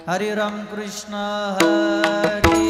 हरे राम कृष्ण हरे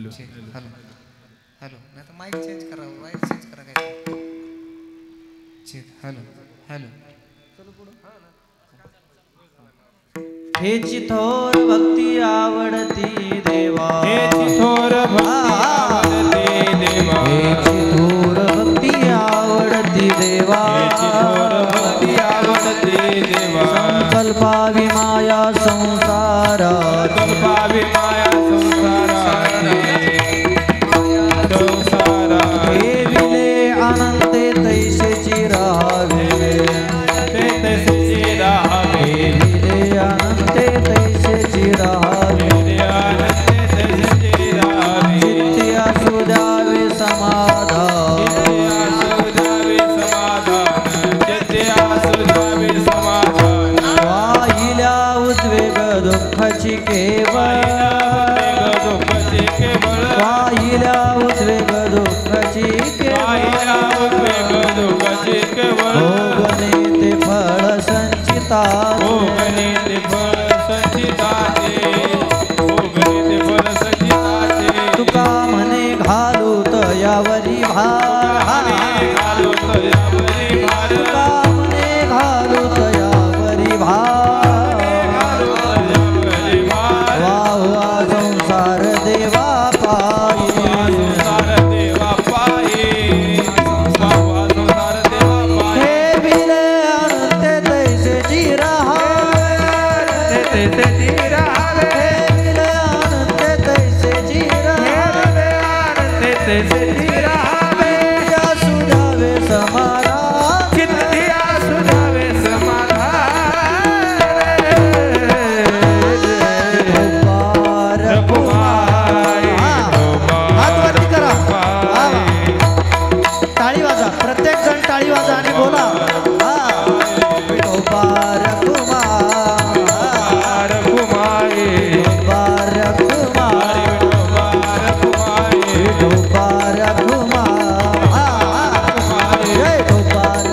hello hello hello नाही तर माईक चेंज करा वायर चेंज करा काय चेक हॅलो हॅलो हेची थोर भक्ती आवडती देवा हेची थोर भक्ती आवडती देवा हेची थोर भक्ती आवडती देवा हेची थोर भक्ती आवडती देवा संकल्पावी माया संसारात कल्पावी माया संसाराची हे विले अनंते तैसेची राहावे ते तैसेची राहावे हे विले अनंते तैसेची राहावे चित्ती असू द्यावे समाधान वाहिल्या उद्वेग दुःखाची केवळ वाहिल्या उद्वेग दुःखाची केवळ भोगणे ते फळ संचिताचे तुका म्हणे घालू तयावरी भार तुका म्हणे घालू तयावरी भार वाहवा संसार देवा पायी हे विले अनंते तैसेची राहावे हे विले अनंते तैसेची राहावे असू द्यावे समाधान गोपार कुमार हात वरती करा टाळी वाजा प्रत्येक जण टाळी वाजा आणि बोला गोपार कुमार गोपार कुमार गोपार कुमार जय गोपार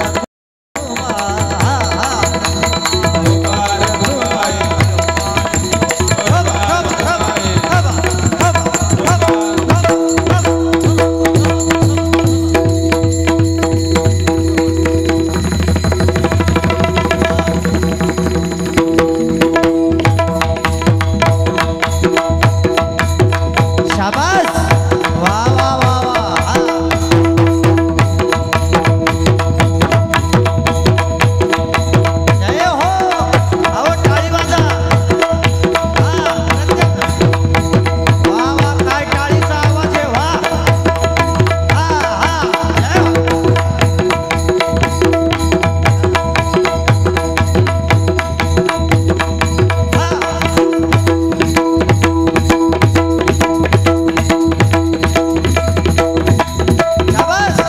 शाबास वा वा वा वा जय हो आओ टाळी वाजा वा वा काय टाळीचा आवाज आहे वा जय हो शाबास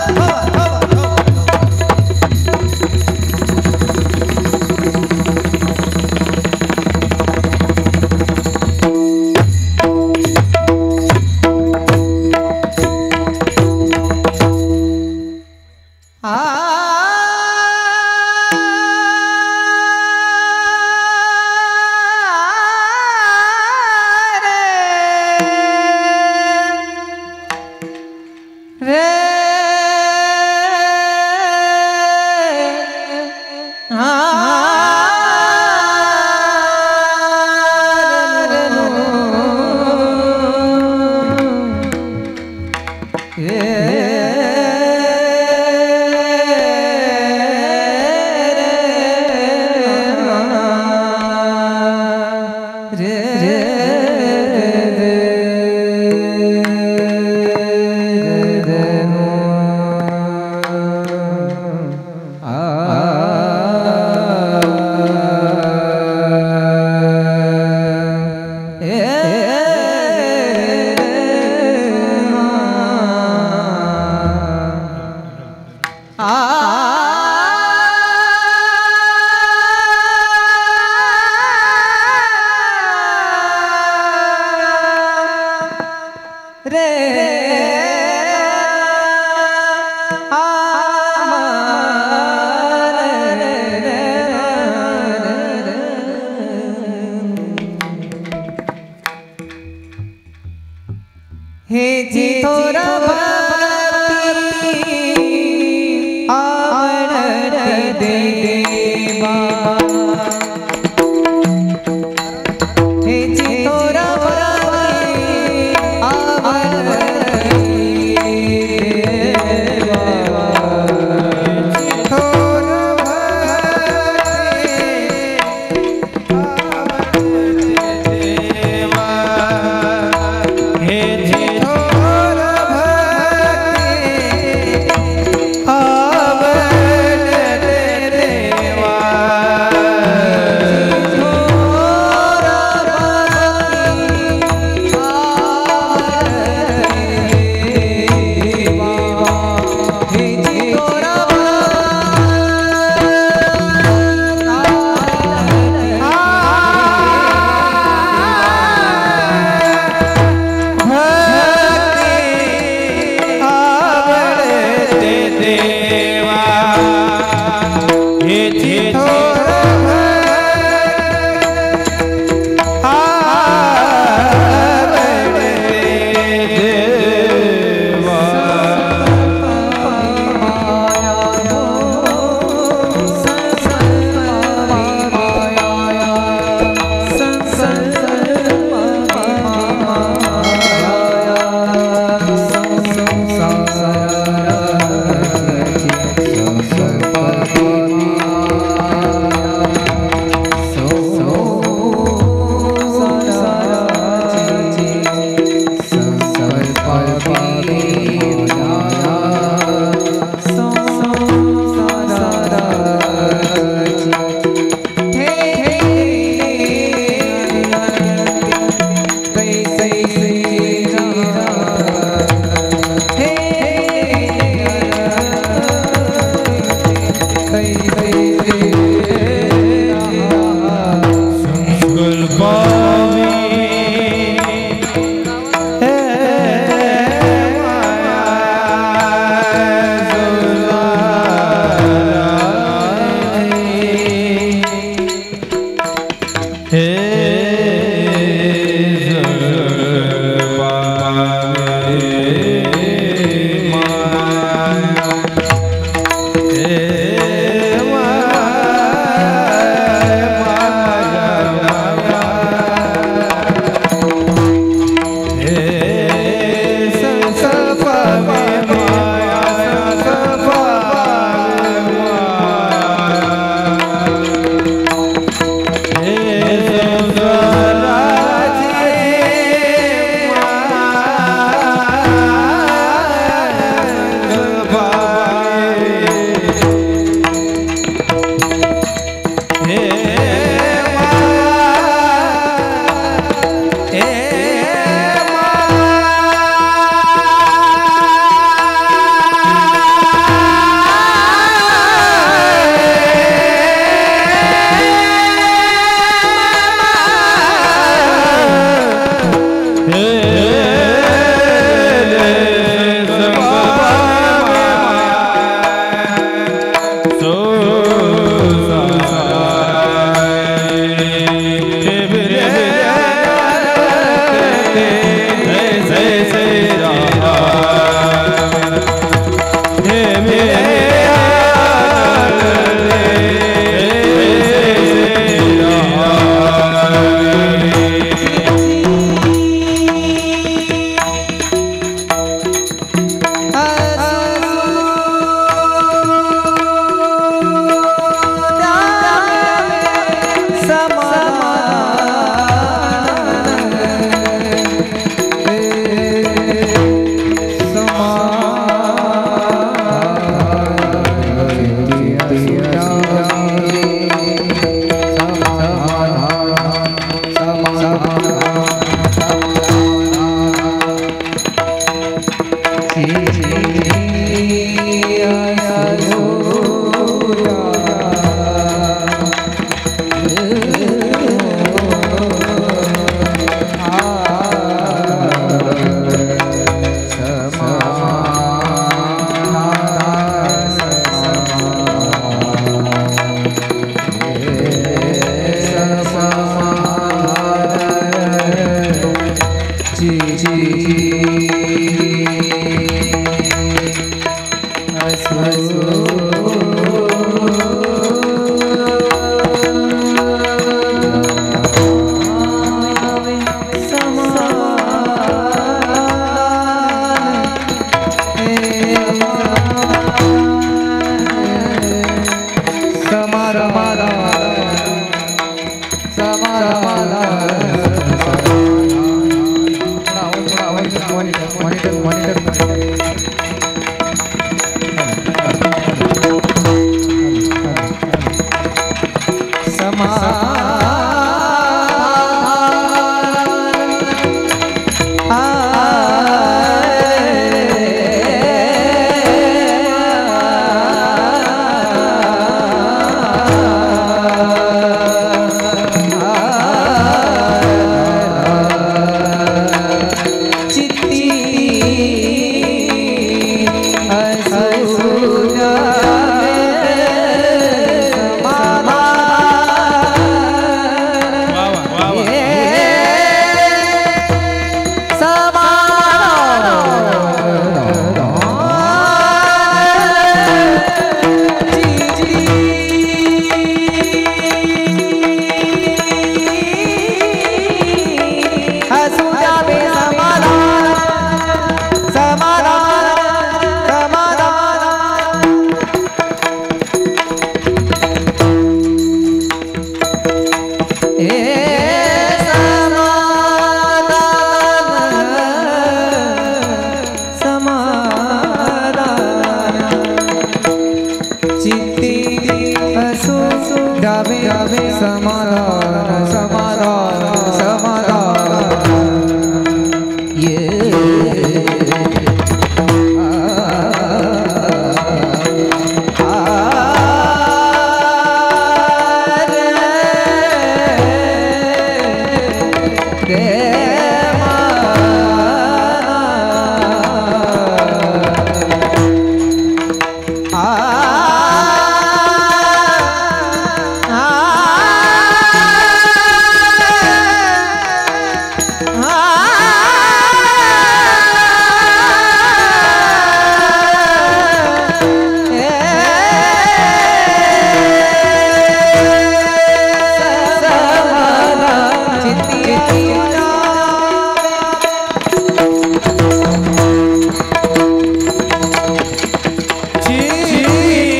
हे जी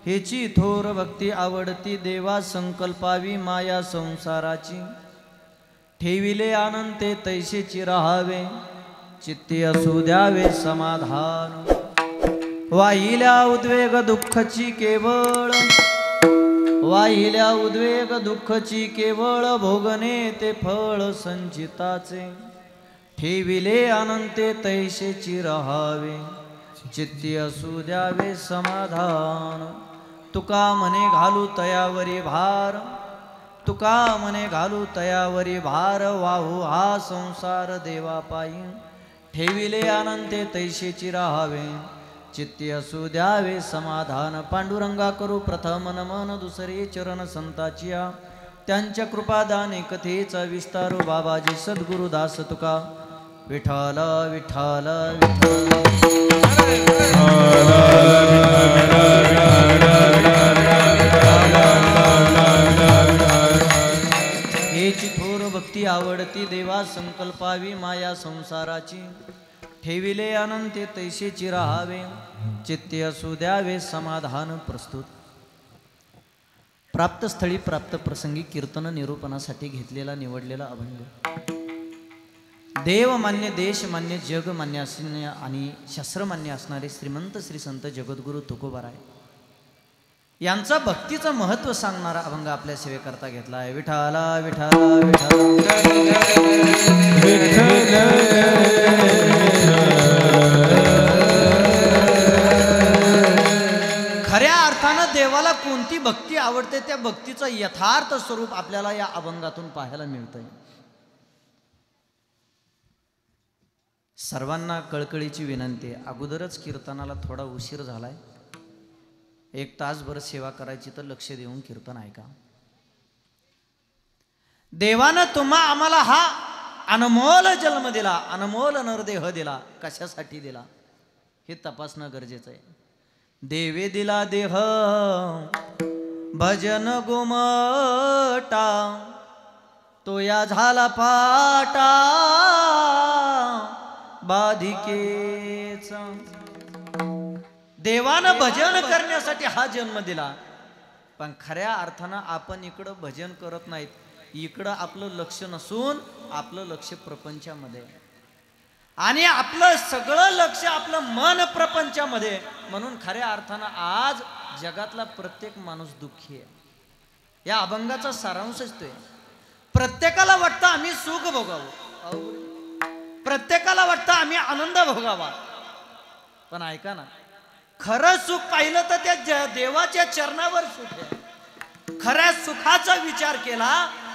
हेची थोर भक्ती आवडती देवा संकल्पावी माया संसाराची ठेविले आनंते तैसेची राहावे चित्ती असू द्यावे समाधान वाहिल्या उद्वेग दुःखची केवळ वाहिल्या उद्वेग दुःखची केवळ भोगणे ते फळ संचिताचे ठेविले अनंते तैसेची राहावे चित्ती असू द्यावे समाधान तुका मने घालू तयावरी भार तुका मने घालू तयावरी भार वाहू हा संसार देवा पायी ठेविले अनंते तैसेची राहावे चित्ती असू द्यावे समाधान पांडुरंगा करू प्रथम नमन दुसरे चरण संताचिया त्यांच्या कृपादाने कथेचा विस्तार बाबाजी सद्गुरुदास तुका विठाल विठाल हेची थोर भक्ती आवडती देवा संकल्पावी माया संसाराची ठेविले अनंते तैसेची राहावे चित्ती असू द्यावे समाधान प्रस्तुत प्राप्त स्थळी प्राप्त प्रसंगी कीर्तन निरूपणासाठी घेतलेला निवडलेला अभंग देवमान्य देशमान्य जगमान्य असणे आणि शास्त्रमान्य असणारे श्रीमंत श्री संत जगद्गुरु तुकोबाराय यांचा भक्तीचं महत्व सांगणारा अभंग आपल्या सेवेकरता घेतला आहे. विठाला विठाला विठाला खऱ्या अर्थानं देवाला कोणती भक्ती आवडते त्या भक्तीचं यथार्थ स्वरूप आपल्याला या अभंगातून पाहायला मिळतंय. सर्वांना कळकळीची विनंती आहे, अगोदरच कीर्तनाला थोडा उशीर झालाय. 1 तासभर सेवा करायची तर लक्ष देऊन कीर्तन ऐका. देवानं आम्हाला हा अनमोल जन्म दिला, अनमोल नरदेह दिला. कशासाठी दिला हे तपासणं गरजेचं आहे. देवे दिला देह भजन गुमटा, तो या झाला पाटा बाधिकेचा. देवानं भजन करण्यासाठी हा जन्म दिला, पण खऱ्या अर्थानं आपण इकडं भजन करत नाहीत. इकडं आपलं लक्ष नसून आपलं लक्ष प्रपंचामध्ये, आणि आपलं सगळं लक्ष आपलं मन प्रपंचामध्ये. म्हणून खऱ्या अर्थानं आज जगातला प्रत्येक माणूस दुःखी आहे. या अभंगाचा सारांशच तो आहे. प्रत्येकाला वाटतं आम्ही सुख भोगावं, प्रत्येकाला वाटतं आम्ही आनंद भोगावा, पण ऐका ना, खरं सुख पाहिलं तर त्या देवाच्या चरणावर सुख आहे. खऱ्या सुखाचा विचार केला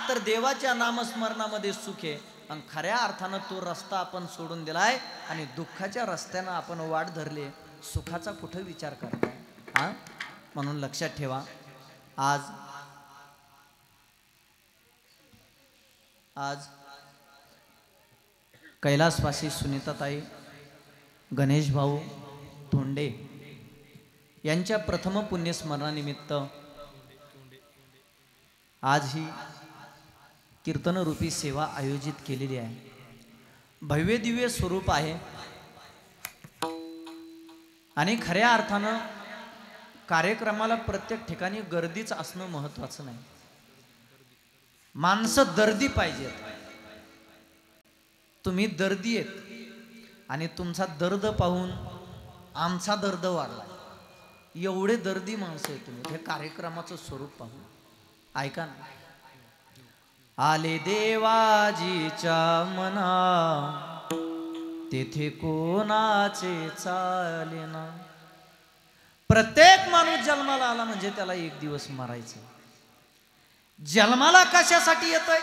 तर देवाच्या नामस्मरणामध्ये सुख आहे. आणि खऱ्या अर्थानं तो रस्ता आपण सोडून दिलाय आणि दुःखाच्या रस्त्यानं आपण वाट धरली. सुखाचा कुठं विचार करताय हा? म्हणून लक्षात ठेवा, आज कैलासवासी सुनीताताई, गणेश भाऊ धोंडे यांच्या प्रथम पुण्यस्मरणानिमित्त आज ही कीर्तनरूपी सेवा आयोजित केलेली आहे. भव्य दिव्य स्वरूप आहे आणि खऱ्या अर्थानं कार्यक्रमाला प्रत्येक ठिकाणी गर्दीच असणं महत्वाचं नाही. माणसं दर्दी पाहिजेत. तुम्ही दर्दी आहेत आणि तुमचा दर्द पाहून आमचा दर्द वाढला. एवढे दर्दी माणसं आहेत तुम्ही. हे कार्यक्रमाचं स्वरूप पाहून ऐका ना. आले देवाजीच्या मना, तेथे कोणाचे चालेना. प्रत्येक माणूस जन्माला आला म्हणजे त्याला एक दिवस मरायचं. जन्माला कशासाठी येतोय?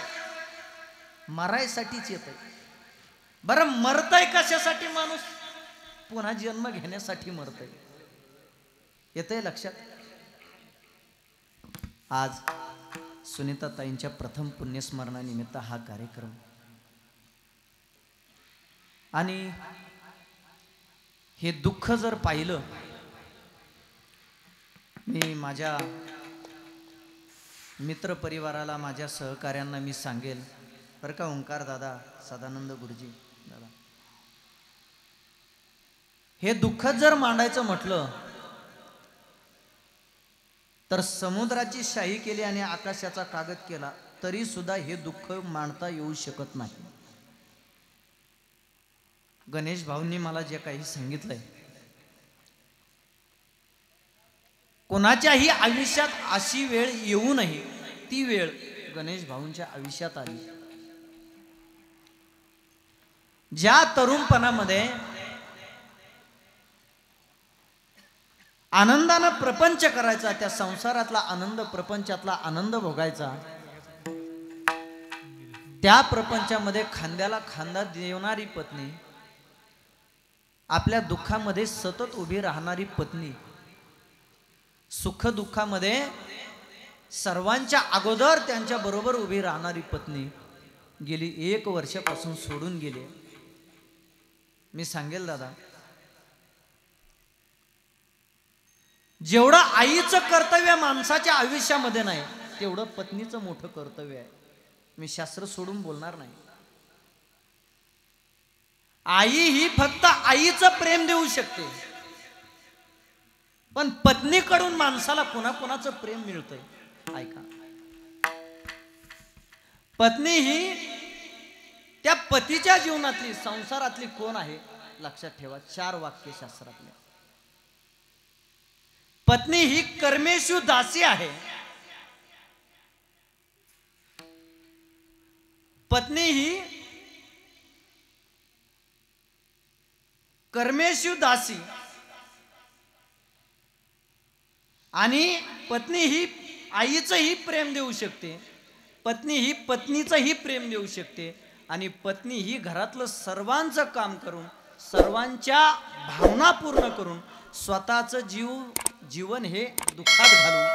मरायसाठीच येतोय. बरं मरतय कशासाठी माणूस? पुन्हा जन्म घेण्यासाठी मरतय. येतंय लक्षात? आज सुनीताताईंच्या प्रथम पुण्यस्मरणानिमित्त हा कार्यक्रम, आणि हे दुःख जर पाहिलं, मी माझ्या मित्र परिवाराला, माझ्या सहकार्यांना मी सांगेल बरं का, ओंकार दादा, सदानंद गुरुजी दादा, हे दुःख जर मांडायचं म्हटलं तर समुद्राची शाही केली आणि आकाशाचा कागद केला तरी सुद्धा हे दुःख मांडता येऊ शकत नाही. गणेश भाऊंनी मला जे काही सांगितलंय, कोणाच्याही आयुष्यात अशी वेळ येऊ नये, ती वेळ गणेश भाऊंच्या आयुष्यात आली. ज्या तरुणपणामध्ये आनंदानं प्रपंच करायचा, त्या संसारातला आनंद, प्रपंचातला आनंद भोगायचा, त्या प्रपंचामध्ये खांद्याला खांदा देणारी पत्नी, आपल्या दुःखामध्ये सतत उभी राहणारी पत्नी, सुख दुःखामध्ये सर्वांच्या अगोदर त्यांच्या बरोबर उभी राहणारी पत्नी गेली 1 वर्षापासून सोडून गेली. मी सांगेल दादा, जेवढं आईचं कर्तव्य माणसाच्या आयुष्यामध्ये नाही तेवढं पत्नीचं मोठं कर्तव्य आहे. मी शास्त्र सोडून बोलणार नाही. आई ही फक्त आईचं प्रेम देऊ शकते, पण पत्नीकडून माणसाला कोणाकोणाचं प्रेम मिळतंय ऐका. पत्नी ही त्या पतीच्या जीवनातली, संसारातली कोण आहे लक्षात ठेवा. 4 वाक्य शास्त्रातले. पत्नी ही कर्मेषु दासी आहे. पत्नी ही कर्मेषु दासी आणि पत्नी ही आईचंही प्रेम देऊ शकते, पत्नी ही पत्नीचंही प्रेम देऊ शकते आणि पत्नी ही घरातलं सर्वांचं काम करून सर्वांच्या भावना पूर्ण करून स्वतःचं जीवन हे दुःखात घालून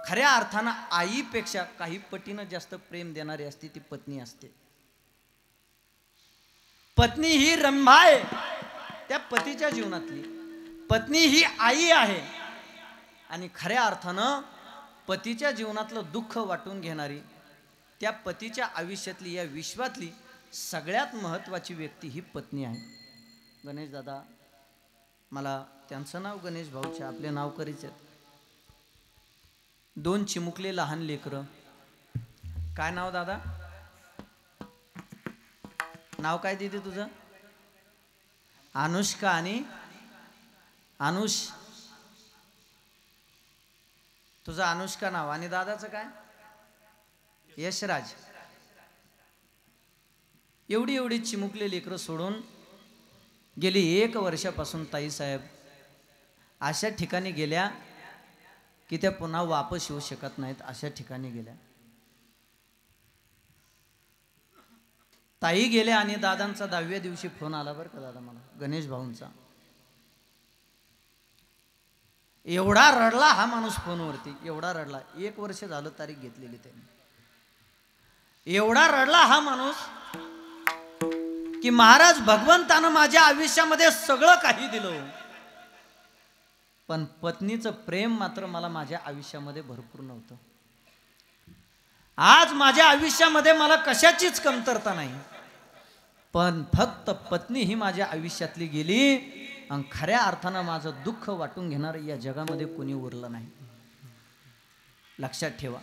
खऱ्या अर्थानं आईपेक्षा काही पटीनं जास्त प्रेम देणारी असते ती पत्नी असते. पत्नी ही रंभा आहे त्या पतीच्या जीवनातली, पत्नी ही आई आहे आणि खऱ्या अर्थानं पतीच्या जीवनातलं दुःख वाटून घेणारी त्या पतीच्या आयुष्यातली या विश्वातली सगळ्यात महत्त्वाची व्यक्ती ही पत्नी आहे. गणेश दादा, मला त्यांचं नाव गणेश भाऊचे, आपले नाव करीच आहेत. 2 चिमुकले लहान लेकरं. काय नाव दादा? नाव काय दिदी तुझं? अनुष्का आणि अनुष. तुझं अनुष्का नाव आणि दादाचं काय? यशराज. एवढी चिमुकले लेकरं सोडून गेली 1 वर्षापासून ताईसाहेब अशा ठिकाणी गेल्या की त्या पुन्हा वापस येऊ शकत नाहीत, अशा ठिकाणी गेल्या. ताई गेल्या आणि दादांचा 10व्या दिवशी फोन आला बरं का दादा मला, गणेश भाऊंचा. एवढा रडला हा माणूस फोनवरती, एवढा रडला. 1 वर्ष झालं तारीख घेतलेली त्यांनी. एवढा रडला हा माणूस की महाराज भगवंतानं माझ्या आयुष्यामध्ये सगळं काही दिलं, पण पत्नीचं प्रेम मात्र मला माझ्या आयुष्यामध्ये भरपूर नव्हतं. आज माझ्या आयुष्यामध्ये मला कशाचीच कमतरता नाही, पण फक्त पत्नी ही माझ्या आयुष्यातली गेली आणि खऱ्या अर्थानं माझं दुःख वाटून घेणार या जगामध्ये कोणी उरलं नाही. लक्षात ठेवा,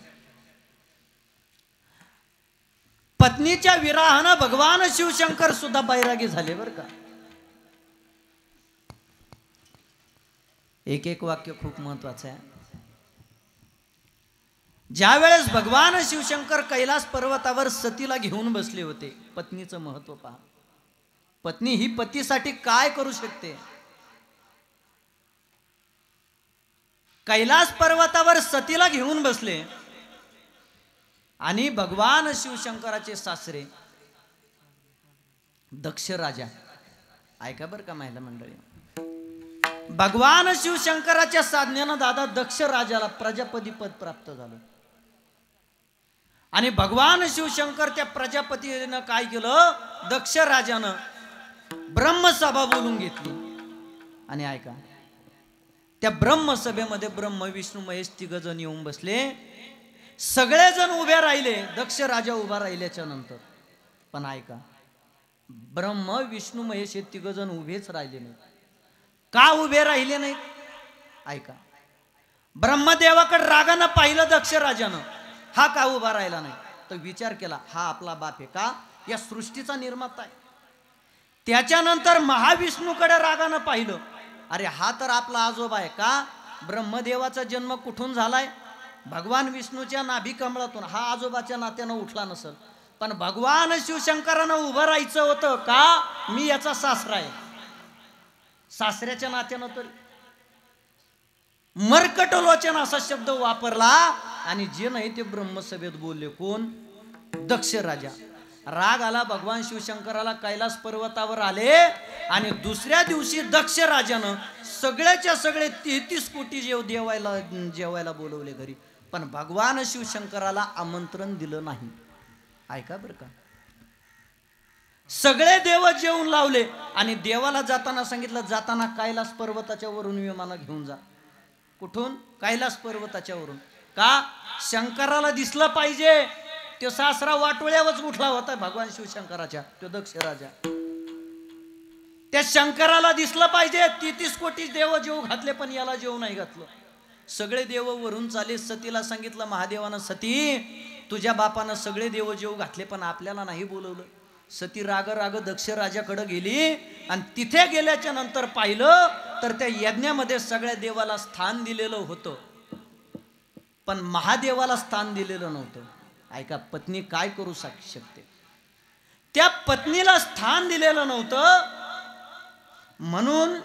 पत्नीच्या विराहानं भगवान शिवशंकर सुद्धा बैरागी झाले बरं का. एक वाक्य खूप महत्वाचं आहे. ज्या वेळेस भगवान शिवशंकर कैलास पर्वतावर सतीला घेऊन बसले होते, पत्नीचं महत्व पहा. पत्नी ही पतीसाठी काय करू शकते. कैलास पर्वतावर सतीला घेऊन बसले आणि भगवान शिवशंकराचे सासरे दक्ष राजा, ऐका बरं का महिला मंडळी, भगवान शिवशंकराच्या साधनेनं दादा दक्ष राजाला प्रजापती पद प्राप्त झालं आणि भगवान शिवशंकर त्या प्रजापतीनं काय केलं, दक्ष राजानं ब्रह्मसभा बोलून घेतली. आणि ऐका, त्या ब्रह्मसभेमध्ये ब्रह्म विष्णू महेश 3 जण येऊन बसले. सगळेजण उभे राहिले, दक्ष राजा उभा राहिल्याच्या नंतर. पण ऐका, ब्रह्म विष्णू महेश हे 3 जण उभेच राहिले नाही. का उभे राहिले नाहीत? ऐका, ब्रह्मदेवाकडे रागानं पाहिलं दक्ष राजानं, हा का उभा राहिला नाही. तर विचार केला, हा आपला बाप आहे का, या सृष्टीचा निर्माता आहे. त्याच्यानंतर महाविष्णूकडे रागानं पाहिलं, अरे हा तर आपला आजोबा आहे का. ब्रह्मदेवाचा जन्म कुठून झालाय, भगवान विष्णूच्या नाभी कमळातून, हा आजोबाच्या नात्यानं उठला नसल. पण भगवान शिवशंकरानं उभं राहायचं होतं का, मी याचा सासरा आहे, सासऱ्याच्या नात्यानं. तर मर्कटलोचन असा शब्द वापरला आणि जे नाही ते ब्रह्मसभेत बोलले. कोण? दक्ष राजा. राग आला भगवान शिवशंकराला, कैलास पर्वतावर आले आणि दुसऱ्या दिवशी दक्ष राजानं सगळ्याच्या सगळे 33 कोटी जेवायला बोलवले घरी, पण भगवान शिवशंकराला आमंत्रण दिलं नाही. ऐका बरं का, सगळे देव जेवून लावले आणि देवाला जाताना सांगितलं, जाताना कैलास पर्वताच्या वरून विमानं घेऊन जा. कुठून? कैलास पर्वताच्या वरून. का? शंकराला दिसलं पाहिजे. तो सासरा वाटोळ्यावरच उठला होता भगवान शिवशंकराच्या, तो दक्ष राजा. त्या शंकराला दिसलं पाहिजे. 33 कोटी देव जेव घातले पण याला जेव नाही घातलं. सगळे देव वरून चाले. सतीला सांगितलं महादेवानं, सती तुझ्या बापानं सगळे देव जेव घातले पण आपल्याला नाही बोलवलं. सती राग राग दक्ष राजाकडे गेली आणि तिथे गेल्याच्या नंतर पाहिलं तर त्या यज्ञामध्ये सगळ्या देवाला स्थान दिलेलं होतं, पण महादेवाला स्थान दिलेलं नव्हतं. ऐका, पत्नी काय करू शकते? त्या पत्नीला स्थान दिलेलं नव्हतं म्हणून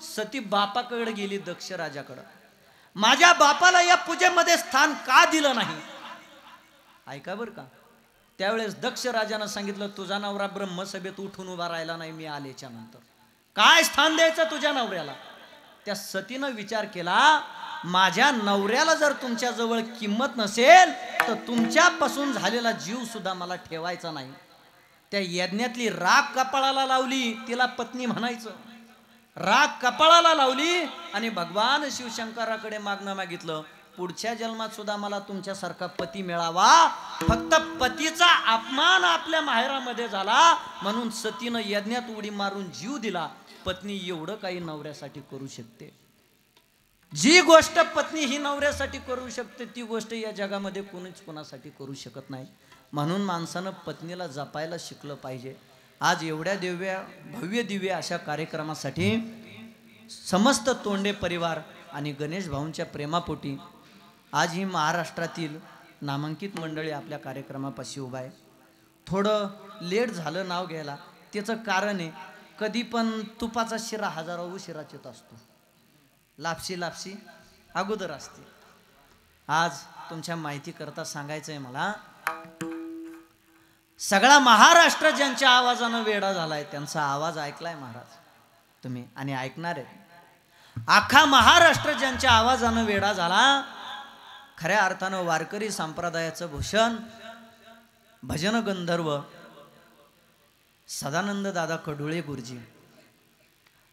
सती बापाकडे गेली, दक्ष राजाकडे. माझ्या बापाला या पूजेमध्ये स्थान का दिलं नाही? ऐका बरं का, त्यावेळेस दक्ष राजानं सांगितलं, तुझा नवरा ब्रह्मसभेत उठून उभा राहिला नाही मी आल्याच्या नंतर, काय स्थान द्यायचं तुझ्या नवऱ्याला? त्या सतीनं विचार केला, माझ्या नवऱ्याला जर तुमच्या जवळ किंमत नसेल तर तुमच्यापासून झालेला जीव सुद्धा मला ठेवायचा नाही. त्या यज्ञातली राख कपाळाला लावली, तिला पत्नी म्हणायचं. राख कपाळाला लावली आणि भगवान शिवशंकराकडे मागणं मागितलं, पुढच्या जन्मात सुद्धा मला तुमच्यासारखा पती मिळावा. फक्त पतीचा अपमान आपल्या माहेरामध्ये झाला म्हणून सतीनं यज्ञात उडी मारून जीव दिला. पत्नी एवढं काही नवऱ्यासाठी करू शकते. जी गोष्ट पत्नी ही नवऱ्यासाठी करू शकते ती गोष्ट या जगामध्ये कोणीच कोणासाठी करू शकत नाही. म्हणून माणसानं पत्नीला जपायला शिकलं पाहिजे. आज एवढ्या भव्य दिव्य अशा कार्यक्रमासाठी समस्त तोंडे परिवार आणि गणेश भाऊंच्या प्रेमापोटी आज ही महाराष्ट्रातील नामांकित मंडळी आपल्या कार्यक्रमापाशी उभा आहे. थोडं लेट झालं नाव घ्यायला, त्याचं कारण आहे, कधी पण तुपाचा शिरा हजारो उशिराच येत असतो, लापशी अगोदर असते. आज तुमच्या माहिती करता सांगायचं आहे मला, सगळा महाराष्ट्र ज्यांच्या आवाजानं वेडा झालाय त्यांचा आवाज ऐकलाय महाराज तुम्ही आणि ऐकणार आहे. अख्खा महाराष्ट्र ज्यांच्या आवाजानं वेडा झाला, खऱ्या अर्थानं वारकरी संप्रदायाचं भूषण भजन गंधर्व सदानंद दादा कडुळे गुरुजी.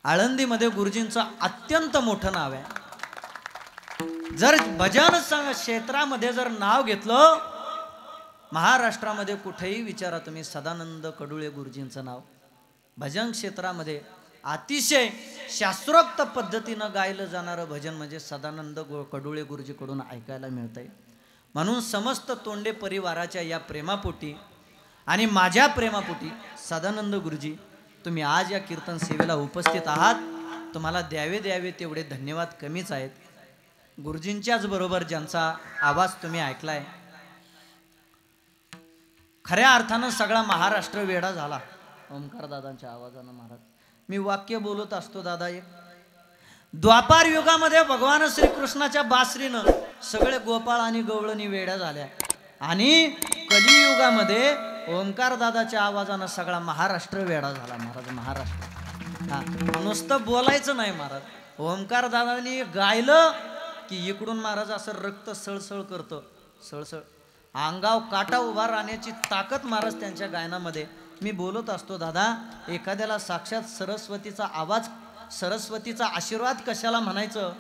आळंदीमध्ये गुरुजींचं अत्यंत मोठं नाव आहे. जर भजन क्षेत्रामध्ये जर नाव घेतलं, महाराष्ट्रामध्ये कुठेही विचारा तुम्ही सदानंद कडुळे गुरुजींचं नाव. भजन क्षेत्रामध्ये अतिशय शास्त्रोक्त पद्धतीनं गायलं जाणारं भजन म्हणजे सदानंद कडुळे गुरुजीकडून ऐकायला मिळतंय. म्हणून समस्त तोंडे परिवाराच्या या प्रेमापोटी आणि माझ्या प्रेमापोटी सदानंद गुरुजी, तुम्ही आज या कीर्तन सेवेला उपस्थित आहात, तुम्हाला द्यावे तेवढे धन्यवाद कमीच आहेत. गुरुजींच्याच बरोबर ज्यांचा आवाज तुम्ही ऐकलाय, खऱ्या अर्थानं सगळा महाराष्ट्र वेडा झाला ओंकार दादांच्या आवाजानं. महाराज, मी वाक्य बोलत असतो दादा, एक द्वापार युगामध्ये भगवान श्रीकृष्णाच्या बासरीनं सगळे गोपाळ आणि गवळणी वेड्या झाल्या आणि कलियुगामध्ये ओंकार दादाच्या आवाजानं सगळा महाराष्ट्र वेडा झाला. महाराज, महाराष्ट्र हा नुसतं बोलायचं नाही महाराज, ओंकार दादांनी गायलं की इकडून महाराज असं रक्त सळसळ करतं, सळसळ अंगाव काटा उभा राहण्याची ताकद महाराज त्यांच्या गायनामध्ये. मी बोलत असतो दादा, एखाद्याला साक्षात सरस्वतीचा आवाज, सरस्वतीचा आशीर्वाद कशाला म्हणायचं,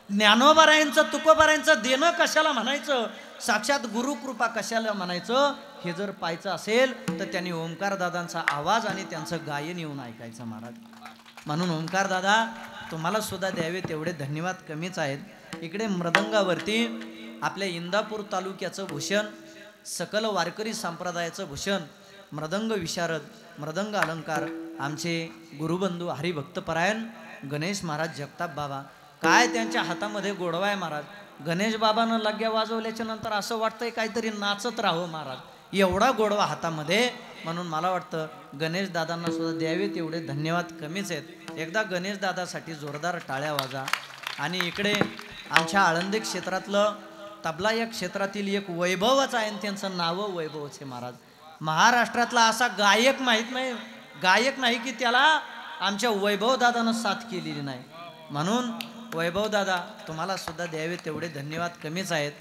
ज्ञानोबारायांचं तुकोबारायांचं देणं कशाला म्हणायचं, साक्षात गुरुकृपा कशाला म्हणायचं, हे जर पाहायचं असेल तर त्यांनी ओंकार दादांचा आवाज आणि त्यांचं गायन येऊन ऐकायचं महाराज. म्हणून ओंकार दादा, तुम्हाला सुद्धा द्यावे तेवढे धन्यवाद कमीच आहेत. इकडे मृदंगावरती आपल्या इंदापूर तालुक्याचं भूषण, सकल वारकरी संप्रदायाचं भूषण, मृदंग विशारद, मृदंग अलंकार आमचे गुरुबंधू हरिभक्तपरायण गणेश महाराज जगताप बाबा. काय त्यांच्या हातामध्ये गोडवा आहे महाराज. गणेश बाबानं लग्या वाजवल्याच्या नंतर असं वाटतंय काहीतरी नाचत राहावं महाराज, एवढा गोडवा हातामध्ये. म्हणून मला वाटतं गणेश दादांना सुद्धा द्यावे तेवढे धन्यवाद कमीच आहेत. एकदा गणेश दादासाठी जोरदार टाळ्या वाजा. आणि इकडे आमच्या आळंदी क्षेत्रातलं तबला या क्षेत्रातील एक वैभवच आहे, त्यांचं नाव वैभवच आहे महाराज. महाराष्ट्रातला असा गायक माहीत नाही, गायक नाही की त्याला आमच्या वैभव दादानं साथ केलेली नाही. म्हणून वैभव दादा, तुम्हाला सुद्धा द्यावे तेवढे धन्यवाद कमीच आहेत.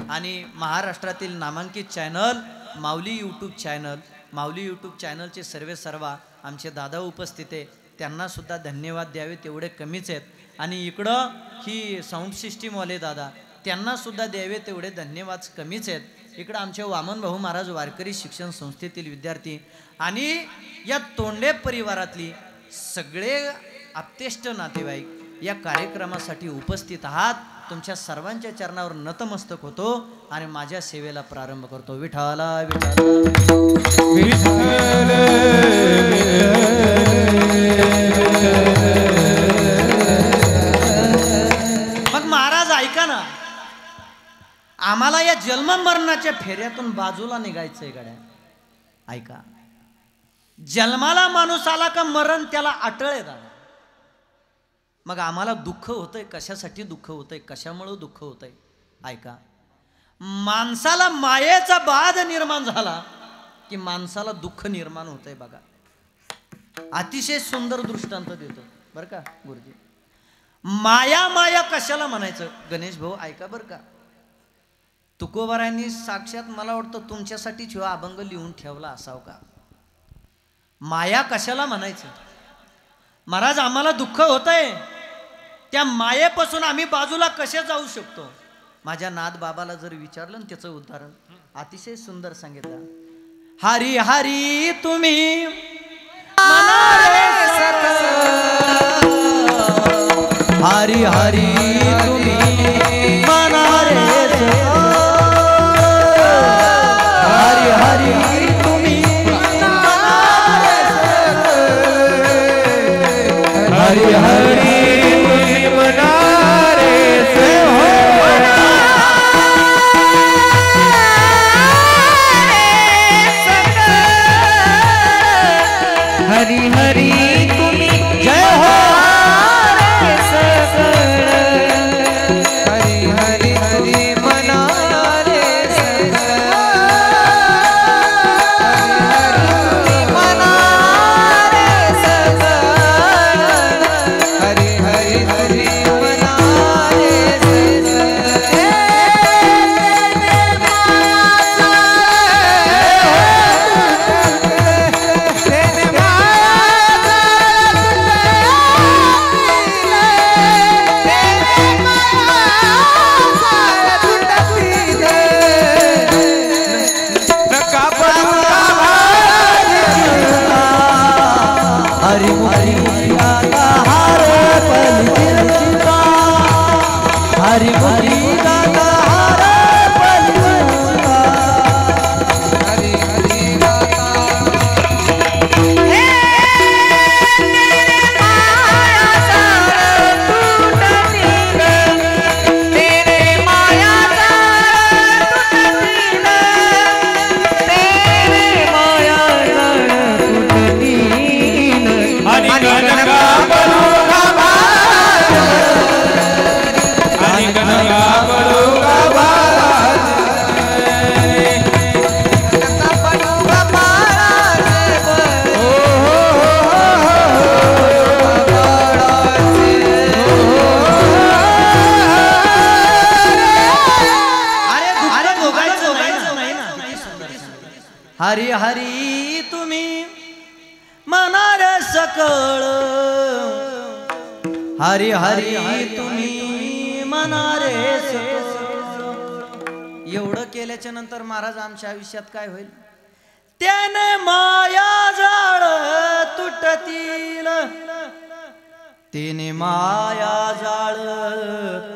आणि महाराष्ट्रातील नामांकित चॅनल माऊली यूट्यूब चॅनल, माऊली यूट्यूब चॅनलचे सर्वा आमचे दादा उपस्थित आहे, त्यांना सुद्धा धन्यवाद द्यावे तेवढे कमीच आहेत. आणि इकडं ही साऊंड सिस्टीमवाले दादा, त्यांना सुद्धा द्यावे तेवढे धन्यवाद कमीच आहेत. इकडं आमचे वामन भाऊ महाराज वारकरी शिक्षण संस्थेतील विद्यार्थी आणि या तोंडे परिवारातली सगळे आप्तेष्ट नातेवाईक या कार्यक्रमासाठी उपस्थित आहात. तुमच्या सर्वांच्या चरणावर नतमस्तक होतो आणि माझ्या सेवेला प्रारंभ करतो. विठाला विठाला मग महाराज ऐका ना, आम्हाला या जन्म मरणाच्या फेऱ्यातून बाजूला निघायचंय गड्या. ऐका, जन्माला माणूस आला का मरण त्याला अटळ आहे दादा. मग आम्हाला दुःख होतंय, कशासाठी दुःख होतंय, कशामुळे दुःख होतंय? ऐका, माणसाला मायेचा बाध निर्माण झाला की माणसाला दुःख निर्माण होतंय. बघा, अतिशय सुंदर दृष्टांत देतो बरं का गुरुजी. माया माया कशाला म्हणायचं गणेश भाऊ? ऐका बरं का, तुकोबारायांनी साक्षात मला वाटतं तुमच्यासाठी शिवा अभंग लिहून ठेवला असावं का. माया कशाला म्हणायचं? महाराज, आम्हाला दुःख होतंय, त्या मायेपासून आम्ही बाजूला कसे जाऊ शकतो? माझ्या नाथ बाबाला जर विचारलं ना, त्याचं उदाहरण अतिशय सुंदर सांगितलं. हरी हरी तुम्ही हरी हरी तुम्ही मनारे हरी हरी तुम्ही हरी हरी मनारे से हो हरी हरी तुम्ही जय हो हरी हरी हरी मनारे हरी हरी हरी हरी हरी हरी हरी हरी हरी तुम्ही मनार सकळ हरी हरी तुम्ही मनारे सकळ. एवढं केल्याच्या नंतर महाराज आमच्या आयुष्यात काय होईल? त्याने माया जाळ तुटतील, तेने माया जाळ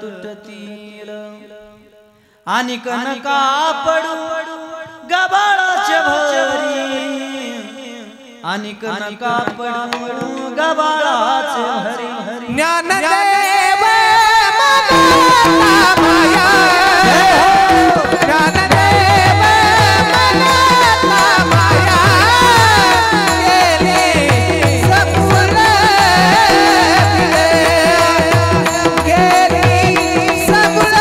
तुटतील आणि कनका पडू गबाळाच्या भरी आणि कनका पडू गबाळाच्या भरी. ज्ञानदेव मनाला माया ज्ञानदेव मनाला माया गेली सपुर गेली सपुर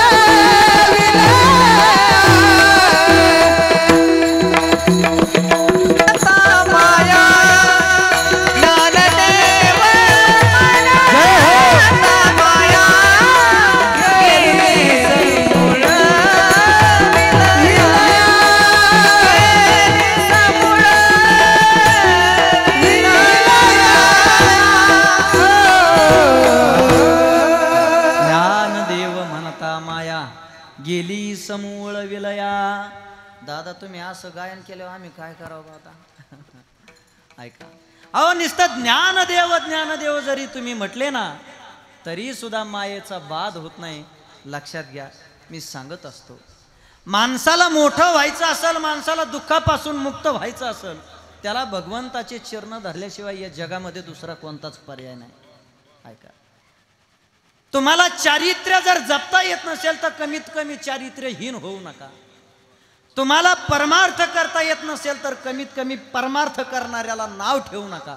गेली समूळ विलया. दादा तुम्ही असं गायन केलं आम्ही काय करावं आता? ऐका, अहो नुसतं ज्ञानदेव ज्ञानदेव जरी तुम्ही म्हटले ना तरी सुद्धा मायेचा बाध होत नाही. लक्षात घ्या, मी सांगत असतो, माणसाला मोठं व्हायचं असेल, माणसाला दुःखापासून मुक्त व्हायचं असेल, त्याला भगवंताचे चरण धरल्याशिवाय या जगामध्ये दुसरा कोणताच पर्याय नाही. ऐका, तुम्हाला चारित्र्य जर जपता येत नसेल तर कमीत कमी चारित्र्यहीन होऊ नका. तुम्हाला परमार्थ करता येत नसेल तर कमीत कमी परमार्थ करणाऱ्याला नाव ठेवू नका.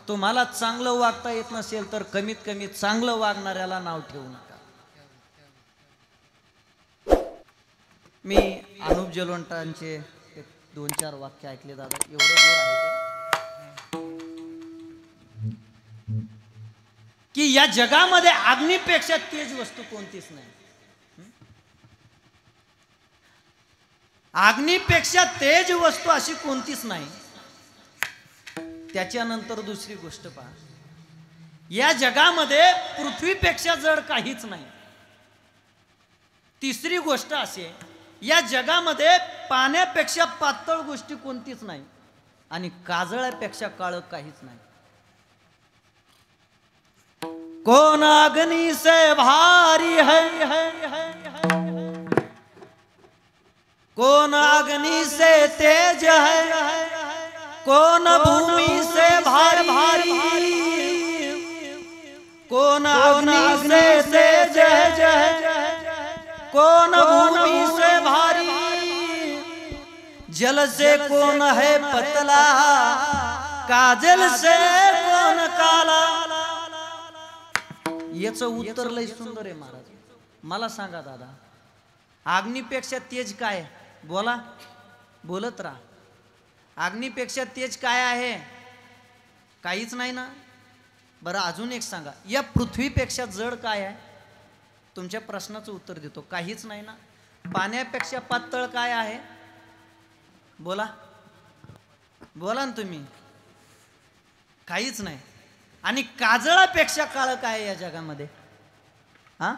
तुम्हाला चांगलं वागता येत नसेल तर कमीत कमी चांगलं वागणाऱ्याला नाव ठेवू नका. मी अनुप जलोटांचे 2-4 वाक्य ऐकले दादा, एवढं गोड आहे की या जगामध्ये अग्नीपेक्षा तेज वस्तू कोणतीच नाही. अग्नीपेक्षा तेज वस्तू अशी कोणतीच नाही. त्याच्यानंतर दुसरी गोष्ट पहा, या जगामध्ये पृथ्वीपेक्षा जड काहीच नाही. तिसरी गोष्ट अशी आहे, या जगामध्ये पाण्यापेक्षा पातळ गोष्टी कोणतीच नाही आणि काजळ्यापेक्षा काळं काहीच नाही. कौन अग्नि से भारी है, कौन अग्नि से तेज है, कौन भूमि से भारी, कौन अग्नि से तेज है, कौन भूमि से भारी, जल से कौन है पतला, काजल से कौन काला. याचं उत्तर लय सुंदर आहे महाराज. मला सांगा दादा, अग्नीपेक्षा तेज काय? बोला, बोलत राहा. अग्नीपेक्षा तेज काय आहे? काहीच नाही ना. बरं अजून एक सांगा, या पृथ्वीपेक्षा जड काय आहे? तुमच्या प्रश्नाचं उत्तर देतो, काहीच नाही ना. पाण्यापेक्षा पातळ काय आहे? बोला, बोला ना तुम्ही. काहीच नाही. आणि काजळापेक्षा काळं काय आहे या जगामध्ये? हा,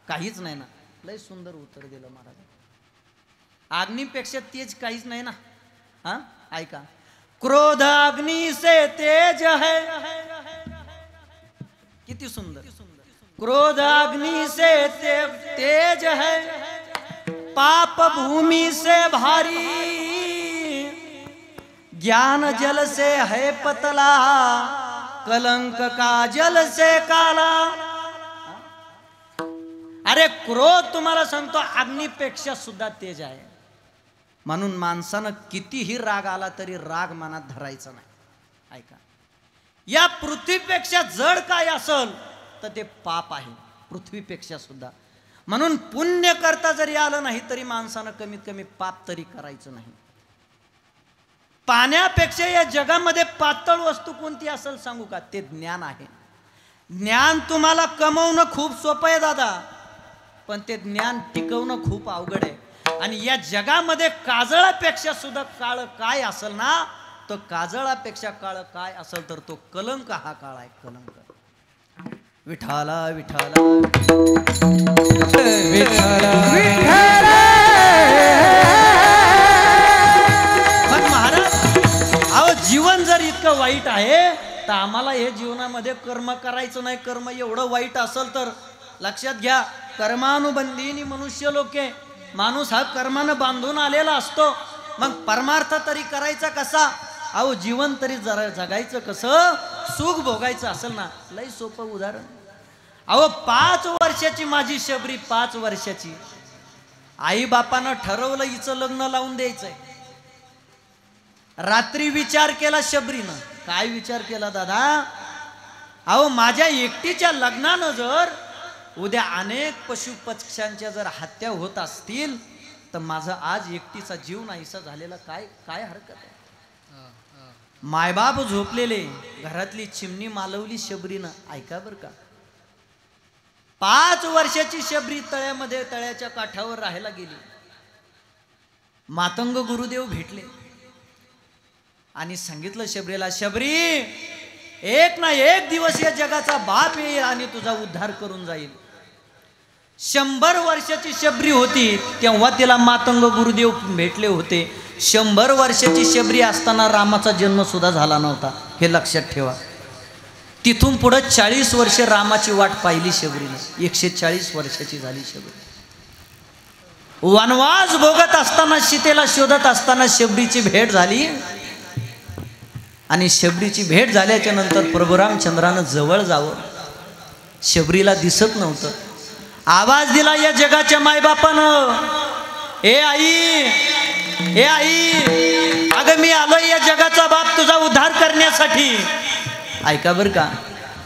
काहीच नाही ना. लय सुंदर उत्तर दिलं महाराज. अग्नीपेक्षा तेज काहीच नाही ना. हा, ऐका, क्रोध अग्नि से तेज है. किती सुंदर. क्रोध अग्नि से तेज है, पाप भूमि से भारी, ज्ञान जल से है पतला, कलंक का जल से काला. अरे क्रोध तुम्हाला सांगतो अग्नीपेक्षा सुद्धा तेज आहे. म्हणून माणसानं कितीही राग आला तरी राग मनात धरायचा नाही. ऐका, या पृथ्वीपेक्षा जड काय असेल तर ते पाप आहे, पृथ्वीपेक्षा सुद्धा. म्हणून पुण्य करता जरी आलं नाही तरी माणसानं कमीत कमी पाप तरी करायचं नाही. पाण्यापेक्षा या जगामध्ये पातळ वस्तू कोणती असेल सांगू का? ते ज्ञान आहे. ज्ञान तुम्हाला कमवणं खूप सोपं आहे दादा, पण ते ज्ञान टिकवणं खूप अवघड आहे. आणि या जगामध्ये काजळापेक्षा सुद्धा काळ काय असेल ना, तो काजळापेक्षा काळ काय असेल तर तो कलंक हा काळ आहे. कलंक. विठाला विठाला विठाला पण महाराज, अहो जीवन जर इतकं वाईट आहे तर आम्हाला हे जीवनामध्ये कर्म करायचं नाही. कर्म एवढं वाईट असेल तर लक्षात घ्या, कर्मानुबंधीनी मनुष्य लोके. माणूस हा कर्मानं बांधून आलेला असतो. मग परमार्थ तरी करायचा कसा? अहो जीवन तरी जरा जगायचं कसं? सुख भोगायचं असेल ना. लय सोपं उदाहरण. अहो 5 वर्षाची माझी शबरी, 5 वर्षाची. आई बापानं ठरवलं हिचं लग्न लावून द्यायचंय. रात्री विचार केला शबरीनं. काय विचार केला दादा? अहो माझ्या एकटीच्या लग्नानं जर उद्या अनेक पशु पक्ष्यांच्या जर हत्या होत असतील तर माझा आज एकटीचा जीव नाहीसा झालेला काय काय हरकत आहे? मायबाप झोपलेले, घरातली चिमणी मालवली शबरीनं. ऐका बर का, 5 वर्षाची शबरी तळ्यामध्ये, तळ्याच्या काठावर राहायला गेली. मातंग गुरुदेव भेटले आणि सांगितलं शबरीला, शबरी एक ना एक दिवस या जगाचा बाप येईल आणि तुझा उद्धार करून जाईल. 100 वर्षाची शबरी होती तेव्हा तिला मातंग गुरुदेव भेटले होते. 100 वर्षाची शबरी असताना रामाचा जन्म सुद्धा झाला नव्हता. हे लक्षात ठेवा. तिथून पुढं 40 वर्ष रामाची वाट पाहिली शबरीने. 140 वर्षाची झाली शबरी. वनवास भोगत असताना, सीतेला शोधत असताना शबरीची भेट झाली. आणि शबरीची भेट झाल्याच्या नंतर प्रभू रामचंद्रानं जवळ जावं. शबरीला दिसत नव्हतं. आवाज दिला या जगाच्या मायबापानं, ए आई, ए आई, अगं मी आलोय या जगाचा बाप तुझा उद्धार करण्यासाठी. ऐका बरं का,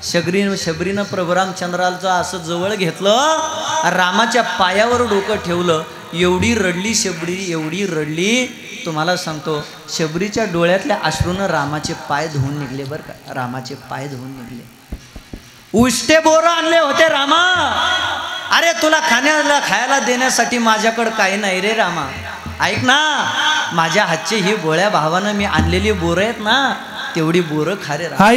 शबरीनं प्रभू रामचंद्राचं असं जवळ घेतलं, रामाच्या पायावर डोकं ठेवलं. एवढी रडली शबरी, एवढी रडली, तुम्हाला सांगतो शबरीच्या डोळ्यातल्या अश्रूनं रामाचे पाय धुवून निघले. बरं का, रामाचे पाय धुवून निघले. उष्टे बोरं आणले होते रामा. अरे तुला खायला देण्यासाठी माझ्याकडं काही नाही रे रामा. ऐक ना, माझ्या हातचे ही बोळ्या भावानं मी आणलेली बोरं आहेत ना, तेवढी बोरं खा रे रामा.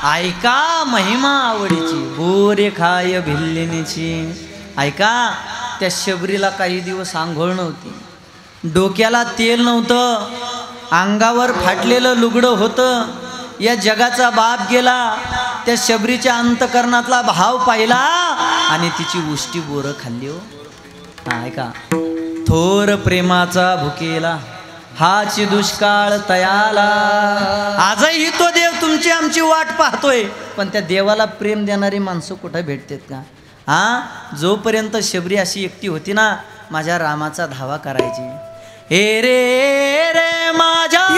ऐका महिमा आवडीची, बोरे खाय भिल्लिनीची. ऐका, त्या शबरीला काही दिवस आंघोळ नव्हती, डोक्याला तेल नव्हतं, अंगावर फाटलेलं लुगडं होतं. या जगाचा बाप गेला, त्या शबरीच्या अंतकरणातला भाव पाहिला आणि तिची उष्टी बोरं खाल्ली. हो ऐका, थोर प्रेमाचा भुकेला हाची दुष्काळ तयाला. आजही तो देव तुमची आमची वाट पाहतोय, पण त्या देवाला प्रेम देणारी माणसं कुठं भेटतात का? जोपर्यंत शबरी अशी एकटी होती ना, माझ्या रामाचा धावा करायची. हे रे रे माझ्या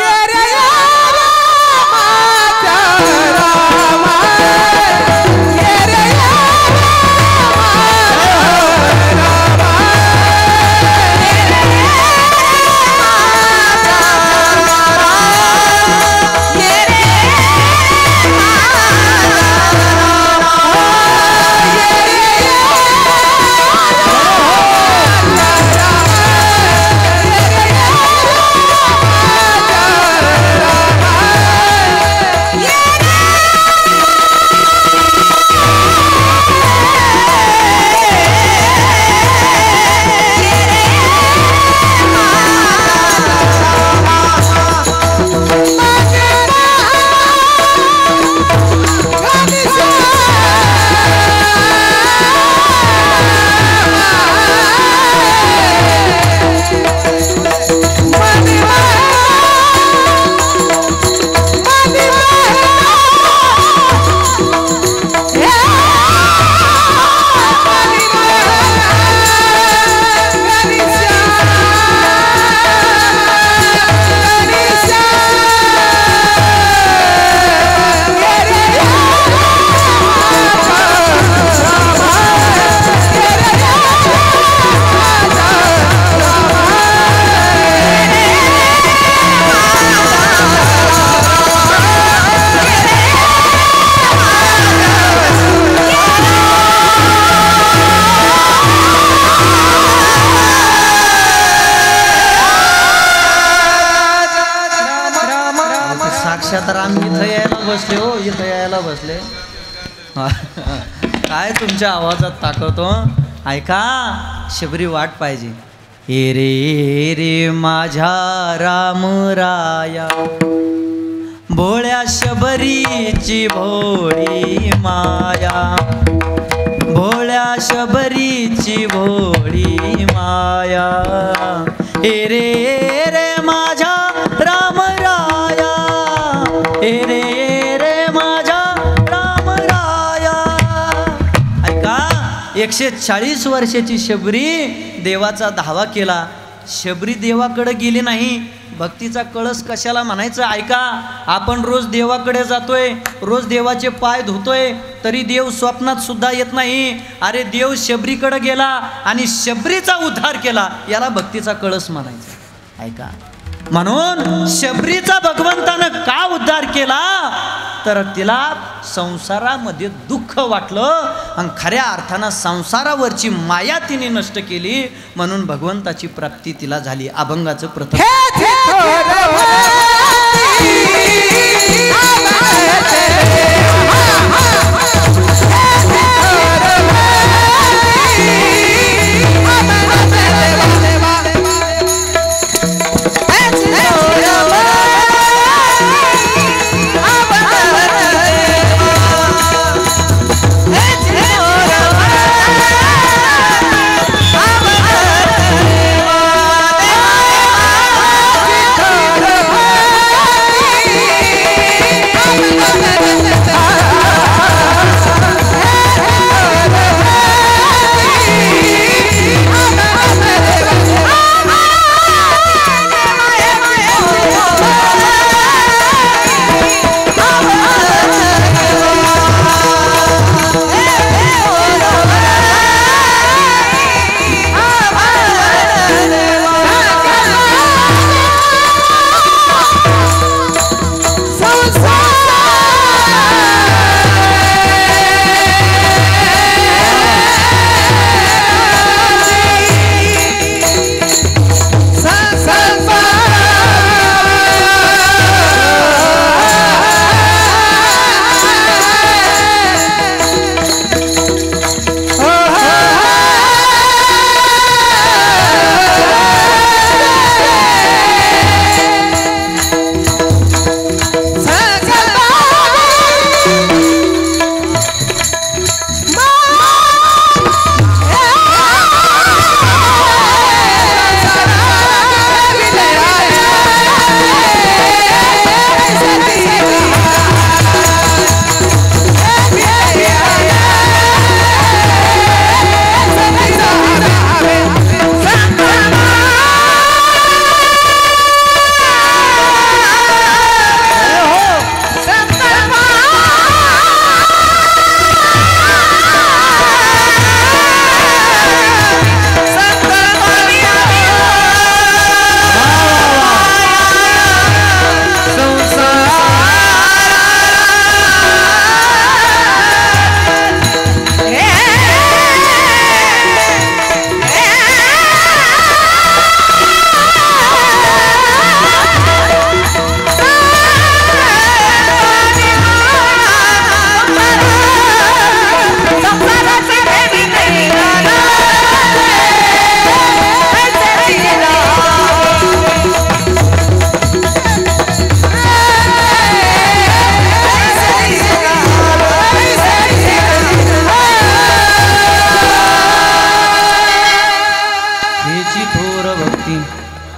इथं यायला बसले हो, इथं यायला बसले. काय तुमच्या आवाजात ताकवतो. ऐका, शबरी वाट पाहिजे. ए रे माझ्या राम राया, भोळ्या शबरीची भोळी माया, भोळ्या शबरीची भोळी माया. ए रे माझ्या राम राया, ए रे माझ्या राम राया. ऐका, 140 वर्षाची शबरी देवाचा धावा केला. शबरी देवाकडे गेली नाही. भक्तीचा कळस कशाला म्हणायचं. ऐका, आपण रोज देवाकडे जातोय, रोज देवाचे पाय धुतोय, तरी देव स्वप्नात सुद्धा येत नाही. अरे देव शबरीकडे गेला आणि शबरीचा उद्धार केला, याला भक्तीचा कळस म्हणायचा. ऐका, म्हणून शबरीचा भगवंतानं का उद्धार केला, तर तिला संसारामध्ये दुःख वाटलं आणि खऱ्या अर्थानं संसारावरची माया तिने नष्ट केली, म्हणून भगवंताची प्राप्ती तिला झाली. अभंगाचं प्रथम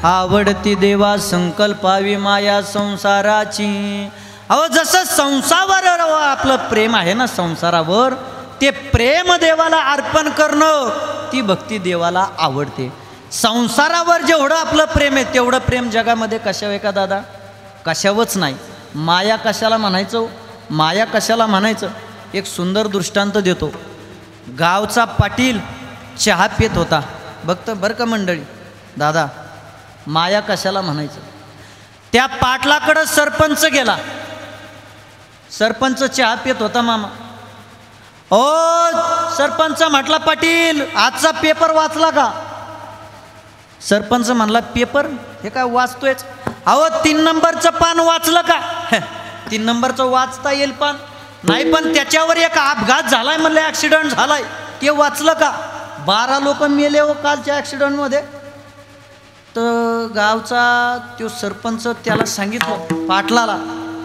आवडती देवा संकल्पावी माया संसाराची. अहो जसं संसारावर आपलं प्रेम आहे ना, संसारावर ते प्रेम देवाला अर्पण करणं, ती भक्ती देवाला आवडते. संसारावर जेवढं आपलं प्रेम आहे तेवढं प्रेम जगामध्ये कशावर आहे का दादा? कशावच नाही. माया कशाला म्हणायचं? माया कशाला म्हणायचं? एक सुंदर दृष्टांत देतो. गावचा पाटील चहा पित होता. बघतं बरं का मंडळी, दादा माया कशाला म्हणायचं? त्या पाटलाकडं सरपंच गेला. सरपंच चहा पित होता. मामा ओ सरपंच म्हटला, पाटील आजचा पेपर वाचला का? सरपंच म्हणला, पेपर हे काय वाचतोयच? अहो 3 नंबरचं पान वाचलं का? 3 नंबरचं वाचता येईल पण नाही, पण त्याच्यावर एक अपघात झालाय म्हणलं, ॲक्सिडेंट झालाय, ते वाचलं का? 12 लोक मेले हो कालच्या ॲक्सिडेंटमध्ये. तर गावचा तो सरपंच त्याला सांगितलं पाटलाला,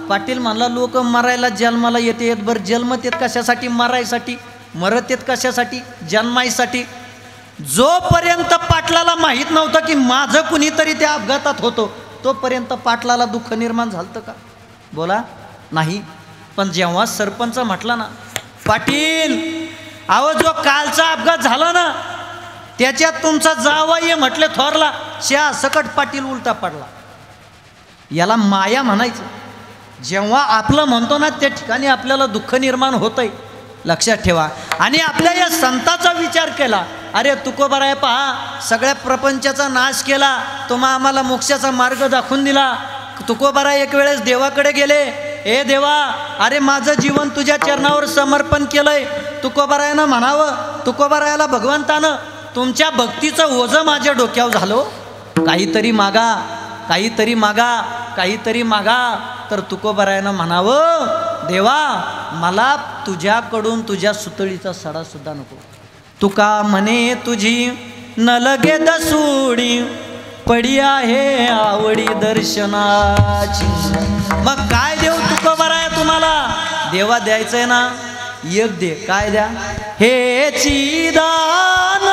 पाटील म्हणला लोक मरायला जन्माला येते, बरं जन्मत येत कशासाठी? मरायसाठी. मरत येत कशासाठी? जन्मायसाठी. जोपर्यंत पाटलाला माहीत नव्हतं की माझं कुणीतरी त्या अपघातात होतो, तोपर्यंत पाटलाला दुःख निर्माण झालं का? बोला नाही. पण जेव्हा सरपंच म्हटला ना, पाटील अहो जो कालचा अपघात झाला ना त्याच्यात तुमचा जावई म्हटले थोरला, शा सकट पाटील उलटा पडला. याला माया म्हणायचं. जेव्हा आपलं म्हणतो ना त्या ठिकाणी आपल्याला दुःख निर्माण होतंय, लक्षात ठेवा. आणि आपल्या या संताचा विचार केला, अरे तुकोबाराय आहे पहा, सगळ्या प्रपंचाचा नाश केला, तुम्हा आम्हाला मोक्षाचा मार्ग दाखवून दिला. तुकोबाराय एक वेळेस देवाकडे गेले, ए देवा, अरे माझं जीवन तुझ्या चरणावर समर्पण केलंय. तुकोबारायानं म्हणावं, तुकोबारायाला भगवंतानं तुमच्या भक्तीचं ओझं माझ्या डोक्यावर झालं, काहीतरी मागा, काहीतरी मागा, काहीतरी मागा. तर तुकोबारायानं म्हणावं, देवा मला तुझ्याकडून तुझ्या सुतळीचा सडा सुद्धा नको. तुका म्हणे तुझी न लगे दसुडी, पडी आहे आवडी दर्शनाची. मग काय देऊ तुकोबाराया तुम्हाला? देवा द्यायचंय ना, एक दे. काय द्या? हे दान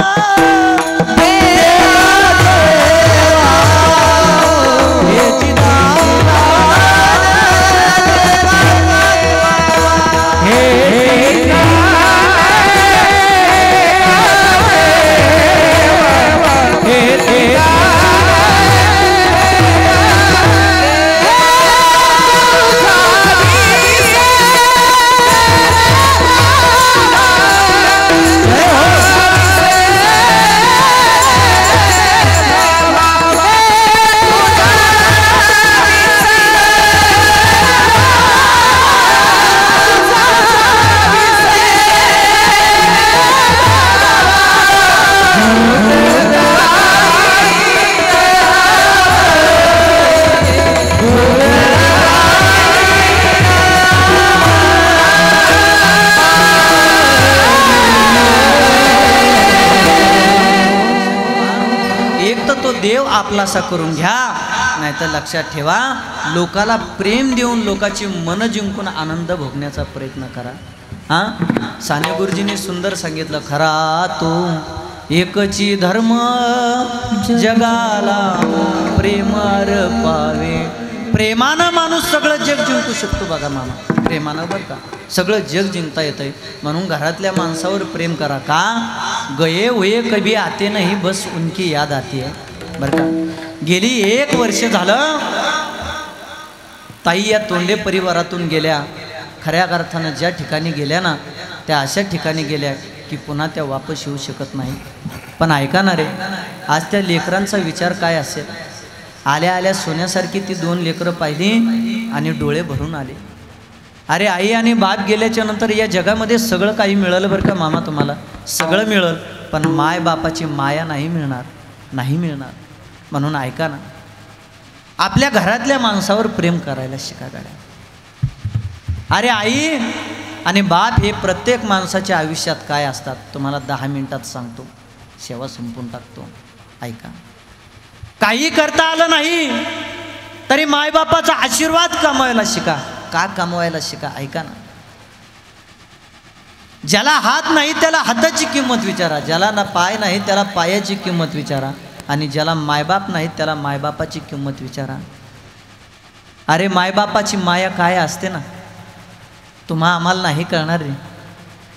देव आपलासा करून घ्या, नाहीतर लक्षात ठेवा लोकाला प्रेम देऊन लोकाची मन जिंकून आनंद भोगण्याचा प्रयत्न करा. हां, साने गुरुजींनी सुंदर सांगितलं, खरा तो एकची धर्म जगाला प्रेमार पावे. प्रेमानं माणूस सगळं जग जिंकू शकतो. बघा मामा, प्रेमानं बरं का सगळं जग जिंकता येतंय. म्हणून घरातल्या माणसावर प्रेम करा. का गये हुए कभी आते नाही, बस उनकी याद आती है. बरं का गेली 1 वर्ष झालं ताई या तोंडे परिवारातून गेल्या. खऱ्या अर्थानं ज्या ठिकाणी गेल्या ना त्या अशा ठिकाणी गेल्या की पुन्हा त्या वापस येऊ शकत नाही. पण ऐका ना रे, आज त्या लेकरांचा विचार काय असेल? आल्या आल्या सोन्यासारखी ती 2 लेकरं पाहिली आणि डोळे भरून आले. अरे आई आणि बाप गेल्याच्या नंतर या जगामध्ये सगळं काही मिळालं बरं का मामा, तुम्हाला सगळं मिळेल, पण माय बापाची माया नाही मिळणार, नाही मिळणार. म्हणून ऐका ना, आपल्या घरातल्या माणसावर प्रेम करायला शिका गाड्या. अरे आई आणि बाप हे प्रत्येक माणसाच्या आयुष्यात काय असतात तुम्हाला 10 मिनिटात सांगतो, सेवा संपून टाकतो. ऐका, काही करता आलं नाही तरी मायबापाचा आशीर्वाद कमवायला शिका. का कमवायला शिका? ऐका ना, ज्याला हात नाही त्याला हाताची किंमत विचारा, ज्याला ना पाय नाही त्याला पायाची किंमत विचारा, आणि ज्याला मायबाप नाही त्याला मायबापाची किंमत विचारा. अरे मायबापाची माया काय असते ना, तुम्हा आम्हाला नाही कळणार रे.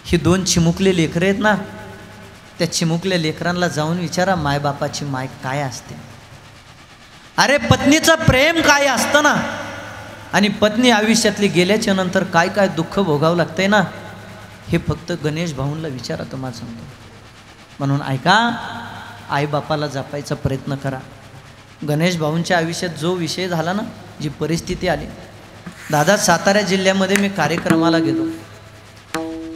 ही 2 चिमुकले लेकरं आहेत ना, त्या चिमुकल्या लेकरांना जाऊन विचारा मायबापाची माय काय असते. अरे पत्नीचं प्रेम काय असतं ना, आणि पत्नी आयुष्यातली गेल्याच्या नंतर काय काय दुःख भोगावं लागतंय ना, हे फक्त गणेश भाऊंना विचारा, तुम्हाला सांगतो. म्हणून ऐका, आईबापाला जपायचा प्रयत्न करा. गणेश भाऊंच्या आयुष्यात जो विषय झाला ना, जी परिस्थिती आली, दादा सातारा जिल्ह्यामध्ये मी कार्यक्रमाला गेलो,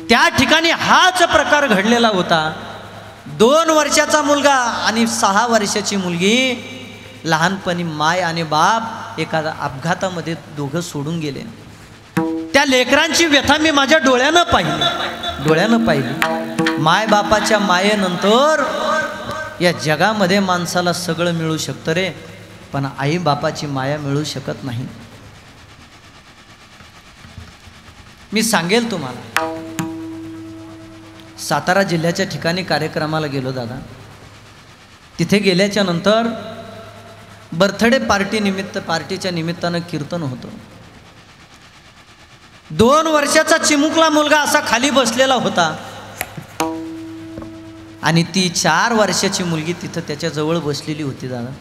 त्या ठिकाणी हाच प्रकार घडलेला होता. 2 वर्षाचा मुलगा आणि 6 वर्षाची मुलगी लहानपणी माय आणि बाप एखाद्या अपघातामध्ये दोघं सोडून गेले. त्या लेकरांची व्यथा मी माझ्या डोळ्यानं पाहिली. माय बापाच्या मायेनंतर या जगामध्ये माणसाला सगळं मिळू शकतं रे, पण आई बापाची माया मिळू शकत नाही. मी सांगेल तुम्हाला, सातारा जिल्ह्याच्या ठिकाणी कार्यक्रमाला गेलो दादा. तिथे गेल्याच्या नंतर बर्थडे पार्टीच्या निमित्तानं कीर्तन होतं. 2 वर्षाचा चिमुकला मुलगा असा खाली बसलेला होता आणि ती 4 वर्षाची मुलगी तिथं त्याच्या जवळ बसलेली होती दादा.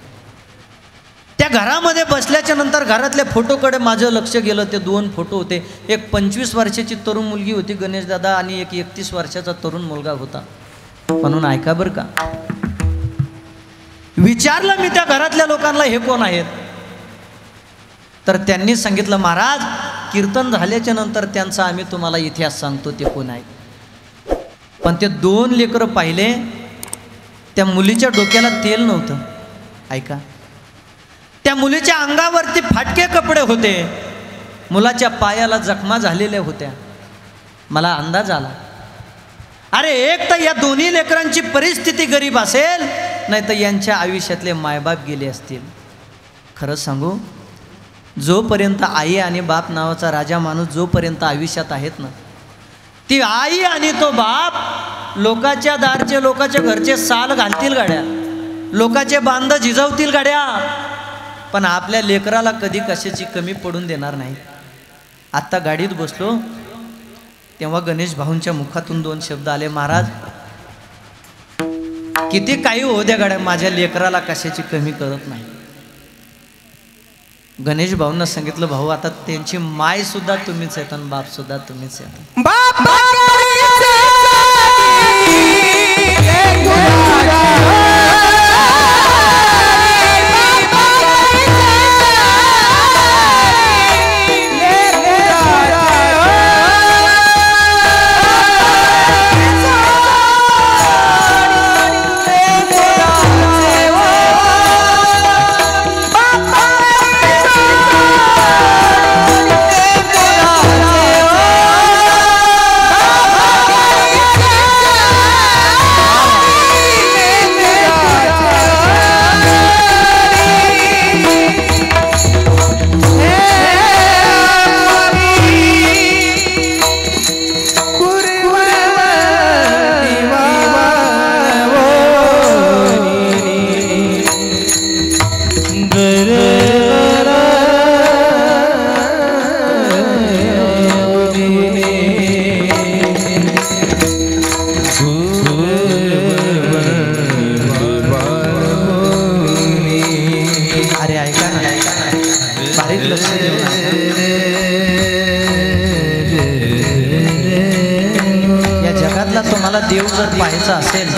त्या घरामध्ये बसल्याच्या नंतर घरातल्या फोटोकडे माझं लक्ष गेलं. ते 2 फोटो होते. एक 25 वर्षाची तरुण मुलगी होती गणेश दादा आणि एक 31 वर्षाचा तरुण मुलगा होता. म्हणून ऐका बरं का, विचारलं मी त्या घरातल्या लोकांना हे कोण आहेत, तर त्यांनी सांगितलं महाराज कीर्तन झाल्याच्या नंतर त्यांचा आम्ही तुम्हाला इतिहास सांगतो ते कोण आहे. पण ते 2 लेकरं पाहिले, त्या मुलीच्या डोक्याला तेल नव्हतं. ऐका, त्या मुलीच्या अंगावरती फाटके कपडे होते, मुलाच्या पायाला जखमा झालेल्या होत्या. मला अंदाज आला, अरे एक तर या दोन्ही लेकरांची परिस्थिती गरीब असेल, नाही तर यांच्या आयुष्यातले मायबाप गेले असतील. खरं सांगू, जोपर्यंत आई आणि बाप नावाचा राजा माणूस जोपर्यंत आयुष्यात आहेत ना, ती आई आणि तो बाप लोकाच्या दारचे लोकाच्या घरचे साल घालतील गाड्या, लोकाचे बांध झिजवतील गाड्या, पण आपल्या लेकराला कधी कशाची कमी पडून देणार नाही. आत्ता गाडीत बसलो तेव्हा गणेश भाऊंच्या मुखातून 2 शब्द आले, महाराज किती काही होऊ द्या गाड्या, माझ्या लेकराला कशाची कमी करत नाही. गणेश भाऊंना सांगितलं, भाऊ आता त्यांची माय सुद्धा तुम्हीच आहेत आणि बाप सुद्धा तुम्हीच आहेत. देव जर पाहायचा असेल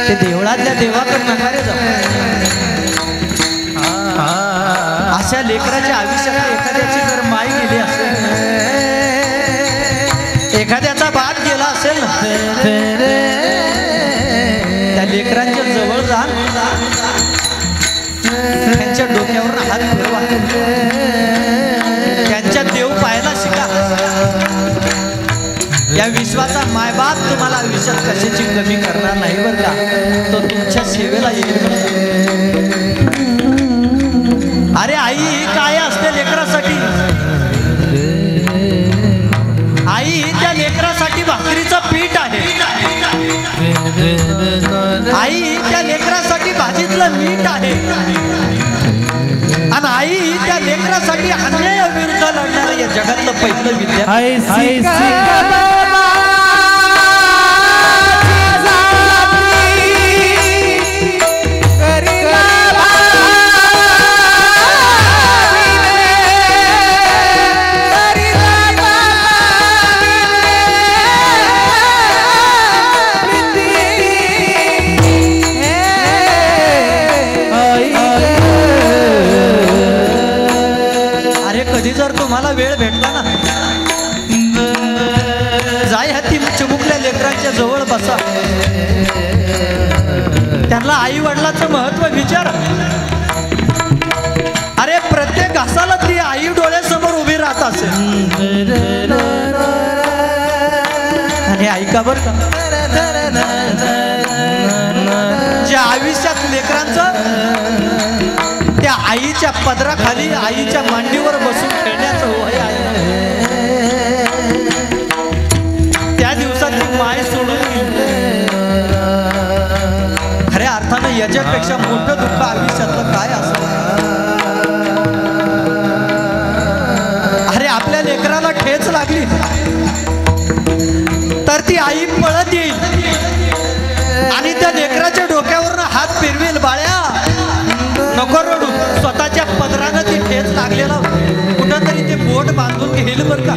ते देवळातल्या देवाकडे नकारे जाऊ. अशा लेकराच्या आयुष्यात एखाद्याची जर माय गेली असेल, एखाद्याचा बाप गेला असेल ना, त्या लेकरांच्या जवळ जा, त्यांच्या डोक्यावर हात फिरवा, त्यांच्या देव पाहायला शिका. या विश्वाचा मायबाप तुम्हाला आयुष्यात कशाची कमी करणार नाही बरं का, तो तुमच्या सेवेला येईल. अरे आई ही काय असते लेकरासाठी, आई ही त्या लेकरासाठी भाकरीचं पीठ आहे, आई ही त्या लेकरासाठी भाजीतलं मीठ आहे, आणि आई ही त्या लेकरासाठी अन्यायाविरुद्ध लढणारं या जगातलं पहिलं विद्यार्थी. जर तुम्हाला वेळ भेटला ना, जाय हाती चिमुकल्या लेकरांच्या जवळ बसा, त्यांना आई वडिलाचं महत्व विचार. अरे प्रत्येक प्रत्येक घासाला ती आई डोळ्यासमोर उभी राहत असेल. आणि ऐका बर का, जे आयुष्यात लेकरांचं त्या आईच्या पदराखाली आईच्या मांडीवर बसून खेळण्याचं वय आहे, त्या दिवसाची माय सोडून गेली. खऱ्या अर्थानं याच्यापेक्षा मोठं दुःख आयुष्यातलं काय असं. अरे आपल्या लेकराला ठेच लागली तर ती आई पळत येईल आणि त्या लेकराच्या डोक्यावरनं हात फिरवेल. बाळ्या नको रडू, स्वतःच्या पदरानं ती ठेच लागलेला कुठं तरी ते बोट बांधून घेईल बर का.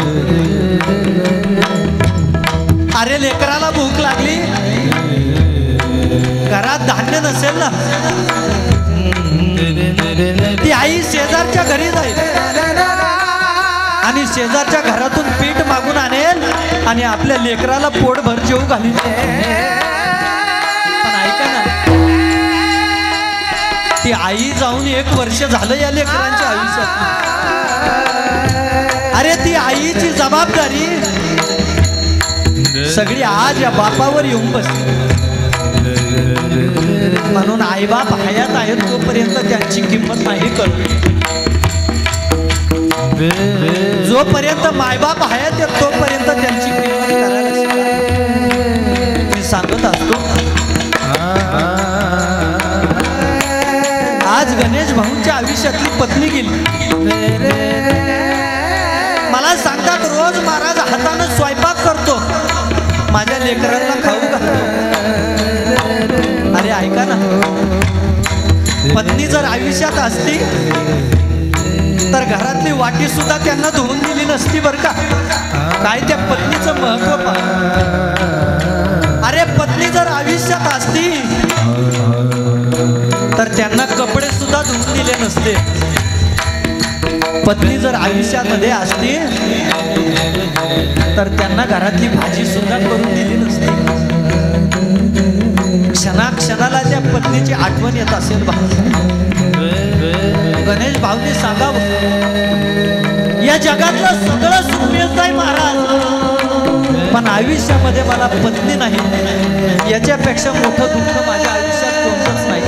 अरे लेकराला भूक लागली, घरात धान्य नसेल ना, ती आई शेजारच्या घरी जाईल आणि शेजारच्या घरातून पीठ मागून आणेल आणि आपल्या लेकराला पोटभर जेवू घालील. पण ऐका ना, ती आई जाऊन 1 वर्ष झालं या लेकरांच्या आयुष्यात. अरे ती आईची जबाबदारी सगळी आज या बापावर येऊन बसली. म्हणून आईबाप हयात आहेत तोपर्यंत त्यांची किंमत नाही कळत. जोपर्यंत मायबाप हयात आहेत तोपर्यंत त्यांची किंमत करायला मी सांगत असतो. आज गणेश भाऊंच्या आयुष्यातली पत्नी गेली. मला सांगतात रोज महाराज हातानं स्वयंपाक करतो, माझ्या लेकरांना खाऊ घालतो. अरे ऐका ना, पत्नी जर आयुष्यात असती तर घरातली वाटी सुद्धा त्यांना धुवून दिली नसती बर का. काय त्या पत्नीचं महत्व पहा. अरे पत्नी जर आयुष्यात असती तर त्यांना कपडे सुद्धा धुवून दिले नसते. पत्नी जर आयुष्यामध्ये असती तर त्यांना घरातली भाजी सुद्धा करून दिली नसती. क्षणाक्षणाला त्या पत्नीची आठवण येत असेल. गणेश भाऊनी सांगावं, या जगातलं सगळं सुख मिळतंय महाराज, पण आयुष्यामध्ये मला पत्नी नाही. याच्यापेक्षा मोठं दुःख माझ्या आयुष्यात कोणतंच नाही.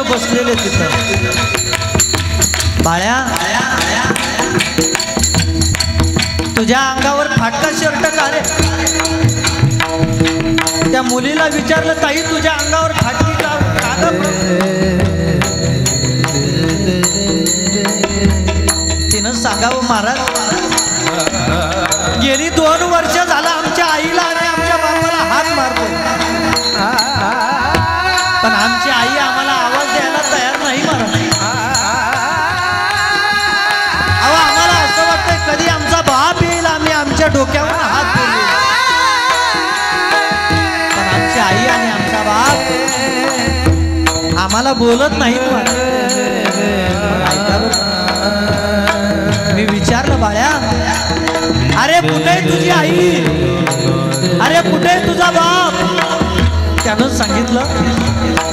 बसलेले तिथं. बाळ्या तुझ्या अंगावर फाटका शर्ट का रे? त्या मुलीला विचारलं, ताई तुझ्या अंगावर फाटकी का? तिनं सांगावं, महाराज गेली 2 वर्ष झालं आमच्या आईला आणि आमच्या बापाला हात मारतो, पण आमची आई आम्हाला आवाज द्यायला तयार नाही. महाराज अहो आम्हाला असं वाटतंय कधी आमचा बाप येईल, आम्ही आमच्या डोक्यावर हात फिरवू, पण आमची आई आणि आमचा बाप आम्हाला बोलत नाहीत. मी विचारलं, बाळ्या अरे कुठे तुझी आई, अरे कुठे तुझा बाप? त्यानं सांगितलं,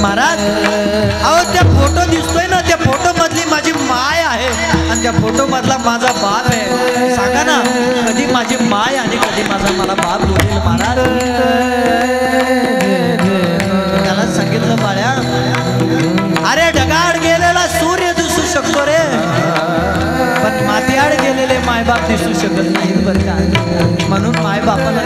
महाराज अहो त्या फोटो दिसतोय ना, त्या फोटो मधली माझी माय आहे आणि त्या फोटो मधला माझा बाप आहे. सांगा ना कधी माझी माय आणि कधी माझा मला बाप बोलेल? महाराज त्याला सांगितलं, बाळ्या अरे ढगाळ गेलेला सूर्य दिसू शकतो रे, पण मातीआड गेलेले मायबाप दिसू शकत नाहीत बरं का. म्हणून मायबापाला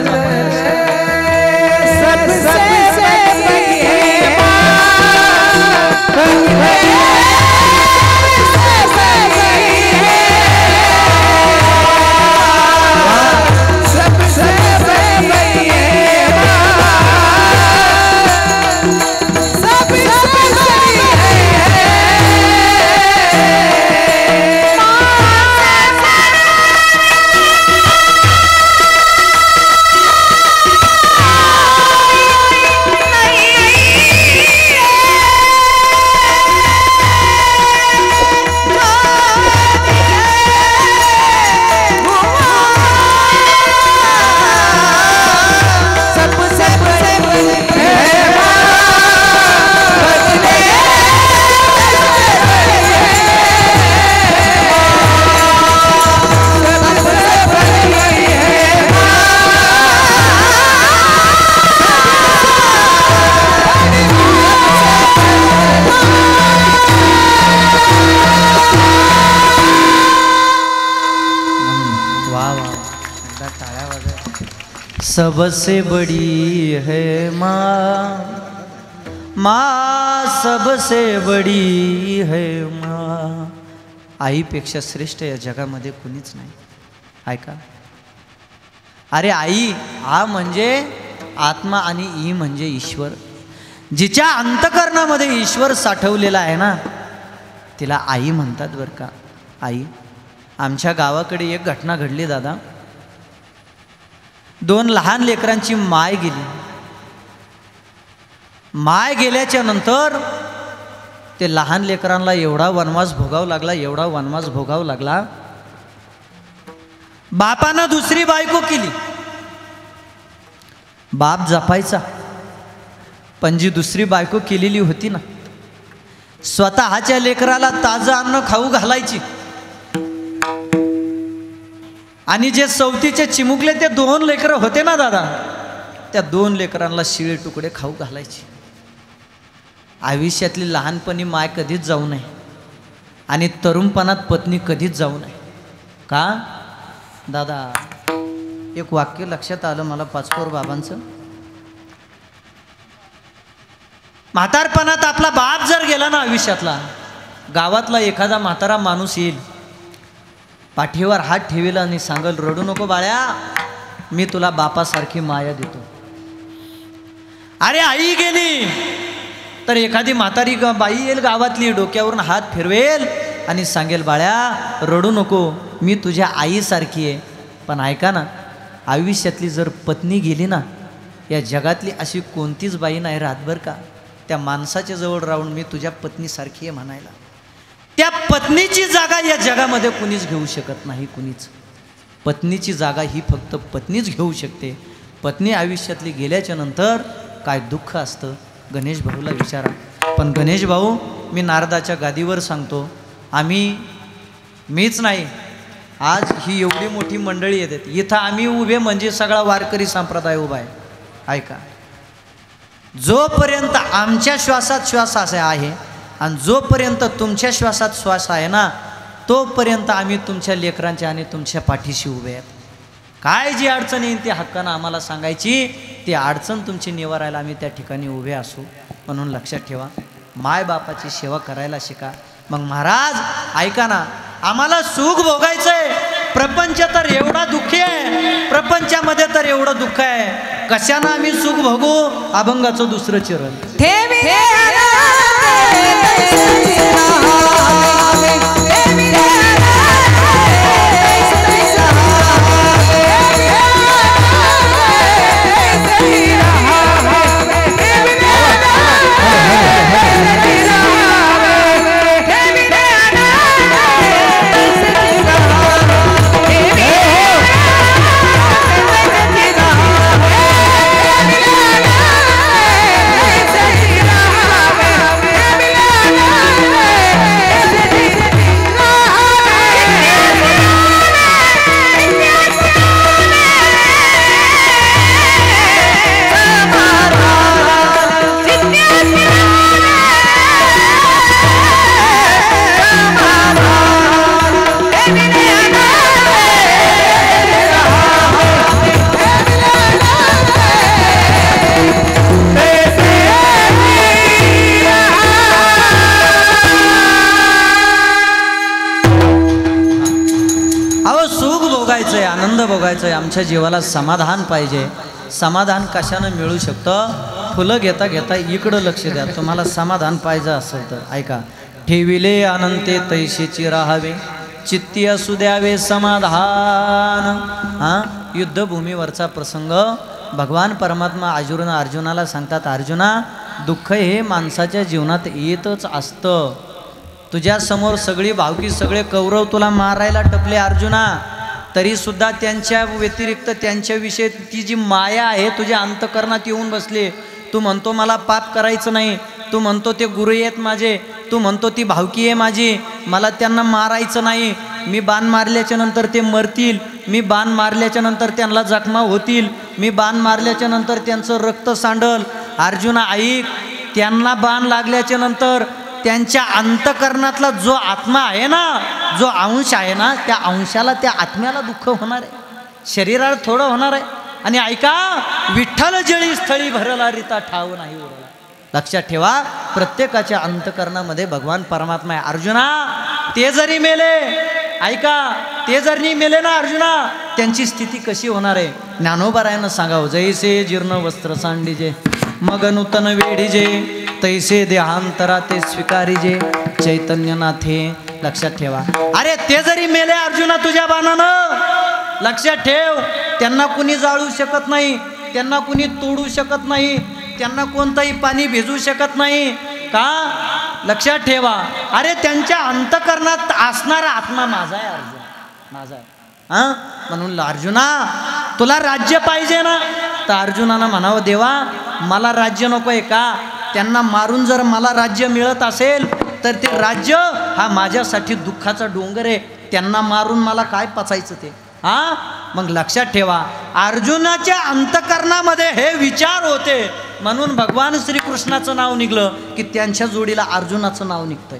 सबसे बड़ी है माँ, माँ सबसे बडी है माँ. आईपेक्षा श्रेष्ठ या जगामध्ये कुणीच नाही. ऐका, अरे आई आ म्हणजे आत्मा आणि ई म्हणजे ईश्वर. जिच्या अंतकरणामध्ये ईश्वर साठवलेला आहे ना तिला आई म्हणतात बरं का. आई, आमच्या गावाकडे एक घटना घडली दादा. 2 लहान लेकरांची माय गेली. माय गेल्याच्या नंतर ते लहान लेकरांना एवढा वनवास भोगावा लागला, एवढा वनवास भोगावा लागला. बापानं दुसरी बायको केली. बाप जपायचा, पण जी दुसरी बायको केलेली होती ना स्वतःच्या लेकराला ताजं अन्न खाऊ घालायची. आणि जे सवतीचे चिमुकले ते 2 लेकरं होते ना दादा, त्या 2 लेकरांना शिळे तुकडे खाऊ घालायचे. आयुष्यातली लहानपणी माय कधीच जाऊ नये आणि तरुणपणात पत्नी कधीच जाऊ नये. का दादा, एक वाक्य लक्षात आलं मला पाचपोर बाबांचं. म्हातारपणात आपला बाप जर गेला ना आयुष्यातला, गावातला एखादा म्हातारा माणूस येईल, पाठीवर हात ठेवेल आणि सांगल, रडू नको बाळ्या, मी तुला बापासारखी माया देतो. अरे आई गेली तर एखादी म्हातारी बाई येईल गावातली, डोक्यावरून हात फिरवेल आणि सांगेल, बाळ्या रडू नको, मी तुझ्या आईसारखी आहे. पण ऐका ना, आयुष्यातली जर पत्नी गेली ना, या जगातली अशी कोणतीच बाई नाही राहत बरं का त्या माणसाच्या जवळ राहून मी तुझ्या पत्नीसारखी आहे म्हणायला. त्या पत्नीची जागा या जगामध्ये कुणीच घेऊ शकत नाही. कुणीच. पत्नीची जागा ही फक्त पत्नीच घेऊ शकते. पत्नी आयुष्यातली गेल्याच्या नंतर काय दुःख असतं गणेश भाऊला विचारा. पण गणेश भाऊ, मी नारदाच्या गादीवर सांगतो, मीच नाही, आज ही एवढी मोठी मंडळी येतात, इथं आम्ही उभे म्हणजे सगळा वारकरी संप्रदाय उभा आहे. ऐका, जोपर्यंत आमच्या श्वासात श्वास असा आहे आणि जोपर्यंत तुमच्या श्वासात श्वास आहे ना, तोपर्यंत आम्ही तुमच्या लेकरांच्या आणि तुमच्या पाठीशी उभे आहेत. काय जी अडचण येईल ती हक्कानं आम्हाला सांगायची, ती अडचण तुमची निवारायला आम्ही त्या ठिकाणी उभे असू. म्हणून लक्षात ठेवा, मायबापाची सेवा करायला शिका. मग महाराज ऐका ना, आम्हाला सुख भोगायचंय, प्रपंच तर एवढा दुःखी आहे, प्रपंचामध्ये तर एवढं दुःख आहे, कशानं आम्ही सुख भोगू. अभंगाचं दुसरं चरण. आनंद भोगायचा, आमच्या जीवाला समाधान पाहिजे. समाधान कशानं मिळू शकतं? फुलं घेता घेता इकडं लक्ष द्या. तुम्हाला समाधान पाहिजे असेल तर ऐका. ठेविले अनंते तैशीची राहावे, चित्ती असू द्यावे समाधान. युद्धभूमीवरचा प्रसंग भगवान परमात्मा अर्जुनाला सांगतात, अर्जुना दुःख हे माणसाच्या जीवनात येतच असतं. तुझ्यासमोर सगळी भावकी सगळे कौरव तुला मारायला टपले अर्जुना, तरी सुद्धा त्यांच्या व्यतिरिक्त त्यांच्याविषयी ती जी माया आहे तुझ्या अंतकरणात येऊन बसली. तू म्हणतो मला पाप करायचं नाही, तू म्हणतो ते गुरु आहेत माझे, तू म्हणतो ती भावकी आहे माझी, मला त्यांना मारायचं नाही, मी बाण मारल्याच्या नंतर ते मरतील, मी बाण मारल्याच्या नंतर त्यांना जखमा होतील, मी बाण मारल्याच्या नंतर त्यांचं रक्त सांडल. अर्जुना ऐक, त्यांना बाण लागल्याच्या नंतर त्यांच्या अंतकरणातला जो आत्मा आहे ना, जो अंश आहे ना, त्या अंशाला त्या आत्म्याला दुःख होणार आहे, शरीराला थोडं होणार आहे. आणि ऐका, विठ्ठल जळी स्थळी भरला रीता ठाव नाही उरला. लक्षात ठेवा, प्रत्येकाच्या अंतकरणामध्ये भगवान परमात्मा आहे. अर्जुना, ते जरी मेले, ऐका, ते जरी मेले ना अर्जुना, त्यांची स्थिती कशी होणार आहे? ज्ञानोबारायानं सांगावं, जैसे जीर्ण वस्त्र सांडीजे मग नूतन वेडीजे, तैसे देहांतरा ते स्वीकारीजे चैतन्यनाथे. लक्षात ठेवा. अरे ते जरी मेले अर्जुना तुझ्या बाणानं, लक्षात ठेव, त्यांना कुणी जाळू शकत नाही, त्यांना कुणी तोडू शकत नाही, त्यांना कोणतंही पाणी भिजू शकत नाही. का? लक्षात ठेवा. अरे त्यांच्या अंतकरणात असणारा आत्मा माझा आहे अर्जुन, माझा आहे. हां, म्हणून अर्जुना तुला राज्य पाहिजे ना, तर अर्जुनानं म्हणावं, देवा मला राज्य नको आहे का? त्यांना मारून जर मला राज्य मिळत असेल तर ते राज्य हा माझ्यासाठी दुःखाचा डोंगर आहे, त्यांना मारून मला काय पचायचं ते? हां, मग लक्षात ठेवा, अर्जुनाच्या अंतकरणामध्ये हे विचार होते, म्हणून भगवान श्रीकृष्णाचं नाव निघलं की त्यांच्या जोडीला अर्जुनाचं नाव निघतंय.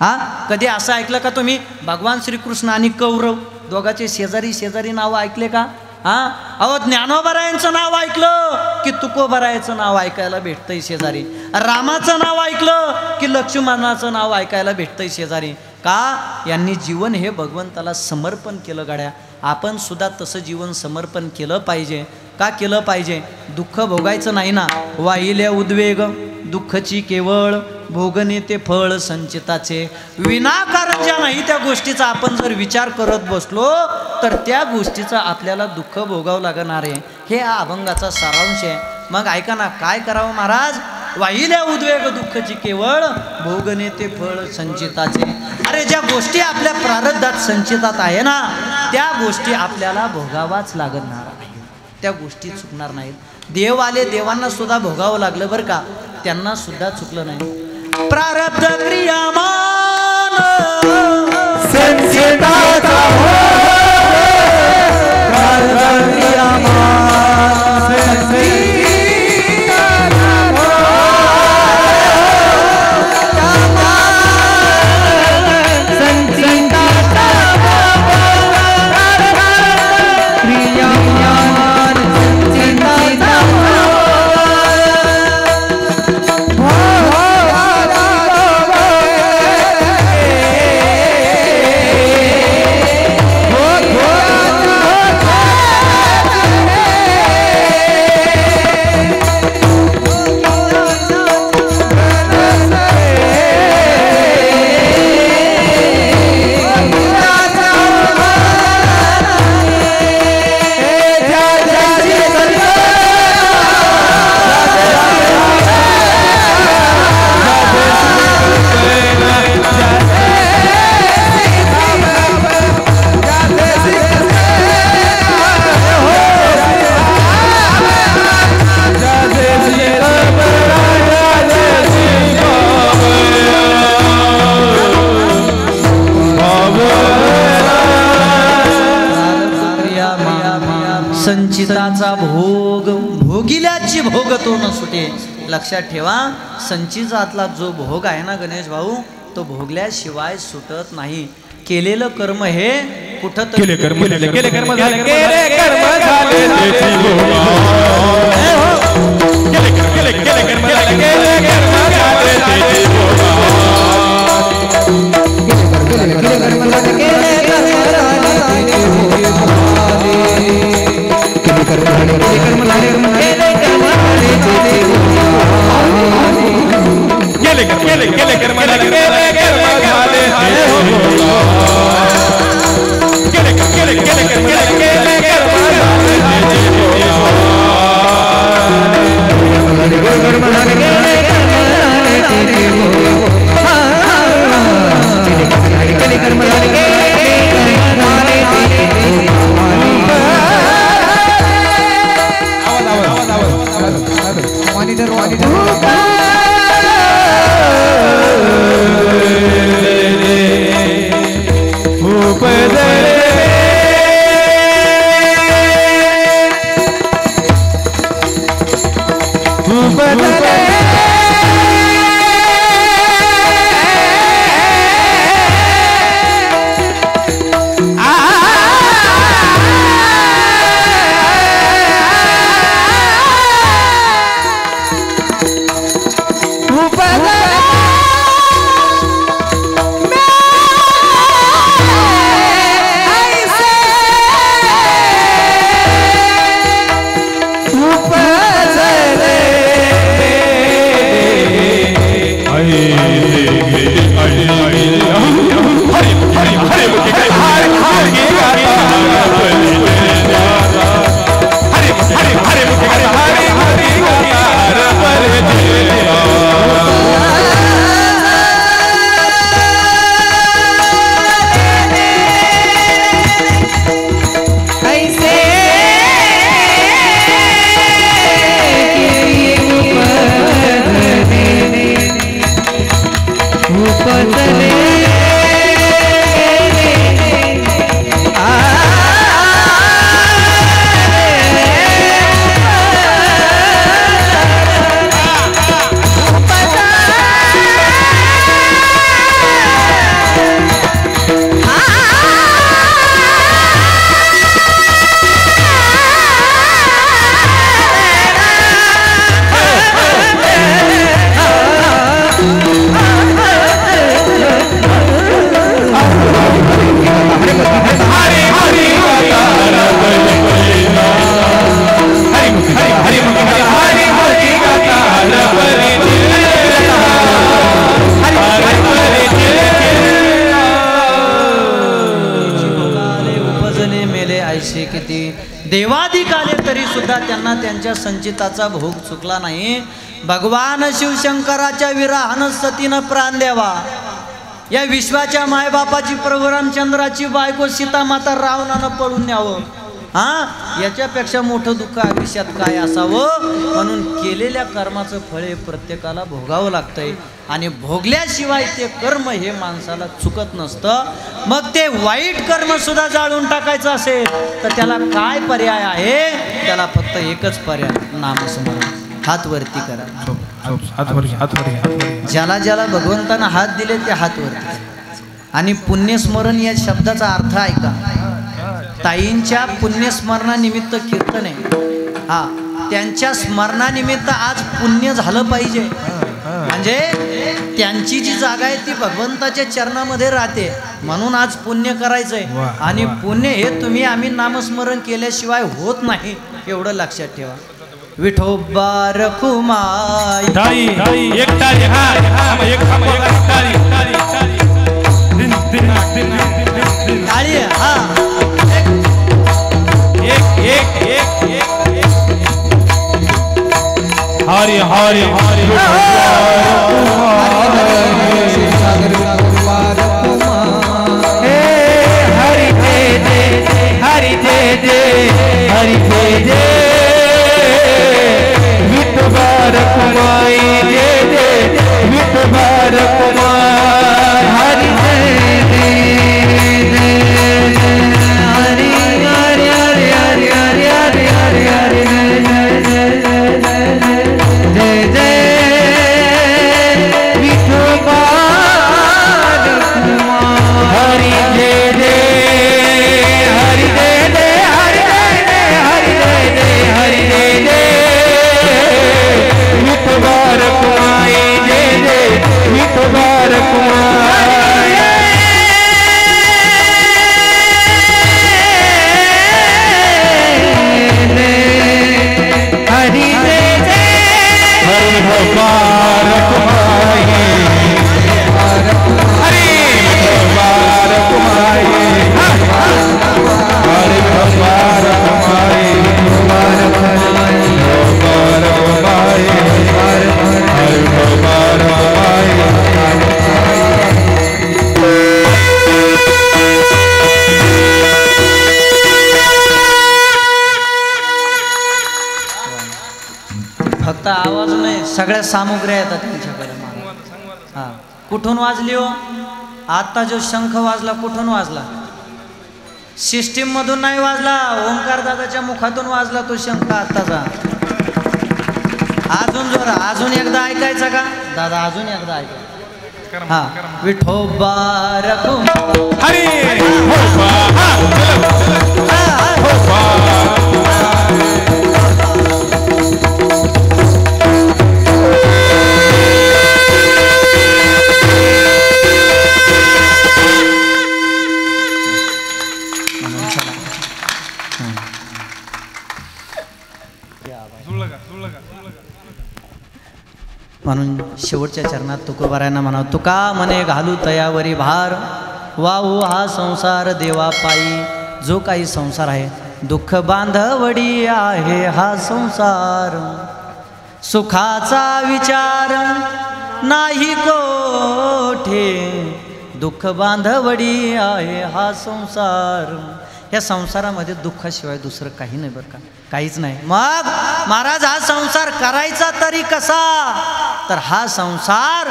हां, कधी असं ऐकलं का तुम्ही, भगवान श्रीकृष्ण आणि कौरव दोघाचे शेजारी शेजारी नाव ऐकले का? हां, अहो ज्ञानोबारायांचं नाव ऐकलं की तुकोबारायाचं नाव ऐकायला भेटतंय शेजारी, रामाचं नाव ऐकलं की लक्ष्मणाचं नाव ऐकायला भेटतंय शेजारी. का? यांनी जीवन हे भगवंताला समर्पण केलं. गाड्या, आपण सुद्धा तसं जीवन समर्पण केलं पाहिजे. का केलं पाहिजे? दुःख भोगायचं नाही ना. वाहिल्या उद्वेग दुःखची केवळ भोगणे ते फळ संचिताचे. विनाकारण ज्या नाही त्या गोष्टीचा आपण जर विचार करत बसलो तर त्या गोष्टीचा आपल्याला दुःख भोगावं लागणार आहे. हे हा अभंगाचा सारांश आहे. मग ऐका ना, काय करावं महाराज? वाहिल्या उद्वेग दुःखची केवळ भोगणे ते फळ संचिताचे. अरे ज्या गोष्टी आपल्या प्रारब्धात संचितात आहे ना, त्या गोष्टी आपल्याला भोगावाच लागणार आहे, त्या गोष्टी चुकणार नाहीत. देव आले, देवांना सुद्धा भोगावं लागलं बरं का, त्यांना सुद्धा चुकलं नाही. प्रारब्ध क्रियामान संचिताचा प्रारब्ध क्रियामान संचिताचा भोग भोगिल्याची भोग तो न सुटे. लक्षात ठेवा, संचितातला जो भोग आहे ना गणेश भाऊ, तो भोगल्याशिवाय सुटत नाही. केलेलं कर्म हे कुठं केले कर्म झाले, केले कर्म झाले, केले कर्म झाले त्याची भोगा. केले कर्म झाले, केले कर्म झाले त्याची भोगा. केले कर्म झाले, केले कर्म झाले, देवाधिक आले तरी सुद्धा त्यांना त्यांच्या संचिताचा भोग चुकला नाही. भगवान शिवशंकराच्या विरहानं सतीनं प्राण द्यावा, या विश्वाच्या मायबापाची प्रभू रामचंद्राची बायको सीता माता रावणानं पळून न्यावं, याच्यापेक्षा मोठं दुःख आयुष्यात काय असावं. म्हणून केलेल्या कर्माचं फळ हे प्रत्येकाला भोगावं लागतंय आणि भोगल्याशिवाय ते कर्म हे माणसाला चुकत नसतं. मग ते वाईट कर्म सुद्धा जाळून टाकायचं असेल तर त्याला काय पर्याय आहे? त्याला फक्त एकच पर्याय, नामस्मरण. हात वरती करा. ज्याला ज्याला भगवंतानं हात दिले ते हात वरती करा. आणि पुण्यस्मरण या शब्दाचा अर्थ ऐका. ताईंच्या पुण्यस्मरणानिमित्त कीर्तन आहे, त्यांच्या स्मरणानिमित्त आज पुण्य झालं पाहिजे. म्हणजे त्यांची जी जागा आहे ती भगवंताच्या चरणामध्ये राहते, म्हणून आज पुण्य करायचंय. आणि पुण्य हे तुम्ही आम्ही नामस्मरण केल्याशिवाय होत नाही, एवढं लक्षात ठेवा. विठोबा रखुमाई हरि हरि हरि हरि दे दे हरि दे दे हरि दे दे विठोबा रखुमाई दे दे विठोबा रखुमाई हरि दे दे हरि हरि हरि हरि हरि हरि हरि हरि जय जय विठोबा हरि दे दे हरि दे दे हरि दे दे हरि दे दे हरि दे दे विठोबा रखुमाई दे दे विठोबा रखुमाई हरि दे दे हरि भगवा रखुमाई हरि भगवा रखुमाई हरि भगवा रखुमाई हरि भगवा रखुमाई फक्त आवाज नाही, सगळ्या सामुग्र्या येतात त्यांच्याकडे. हा, कुठून वाजली हो? आता जो शंख वाजला कुठून वाजला? सिस्टीम मधून नाही वाजला, ओंकार दादाच्या मुखातून वाजला तो शंख आत्ताचा. अजून जोरा, अजून एकदा ऐकायचा का दादा? अजून एकदा ऐका. हा, विठोबा रखुमाई हरि म्हणून शेवटच्या चरणात तुकोबारायांना म्हणावं, तुका म्हणे घालू तयावरी भार, वाहू हा संसार देवा पायी. जो काही संसार आहे दुःख बांधवडी आहे हा संसार, सुखाचा विचार नाही कोठे, दुःख बांधवडी आहे हा संसार. या संसारामध्ये दुःखाशिवाय दुसरं काही नाही बरं का, काहीच नाही. मग महाराज हा संसार करायचा तरी कसा? तर हा संसार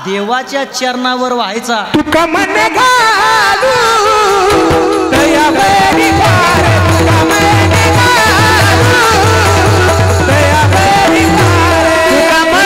देवाच्या चरणावर व्हायचा. तुका मन घालू तयावरी भार, तुका मन घालू तयावरी भार, तुका मन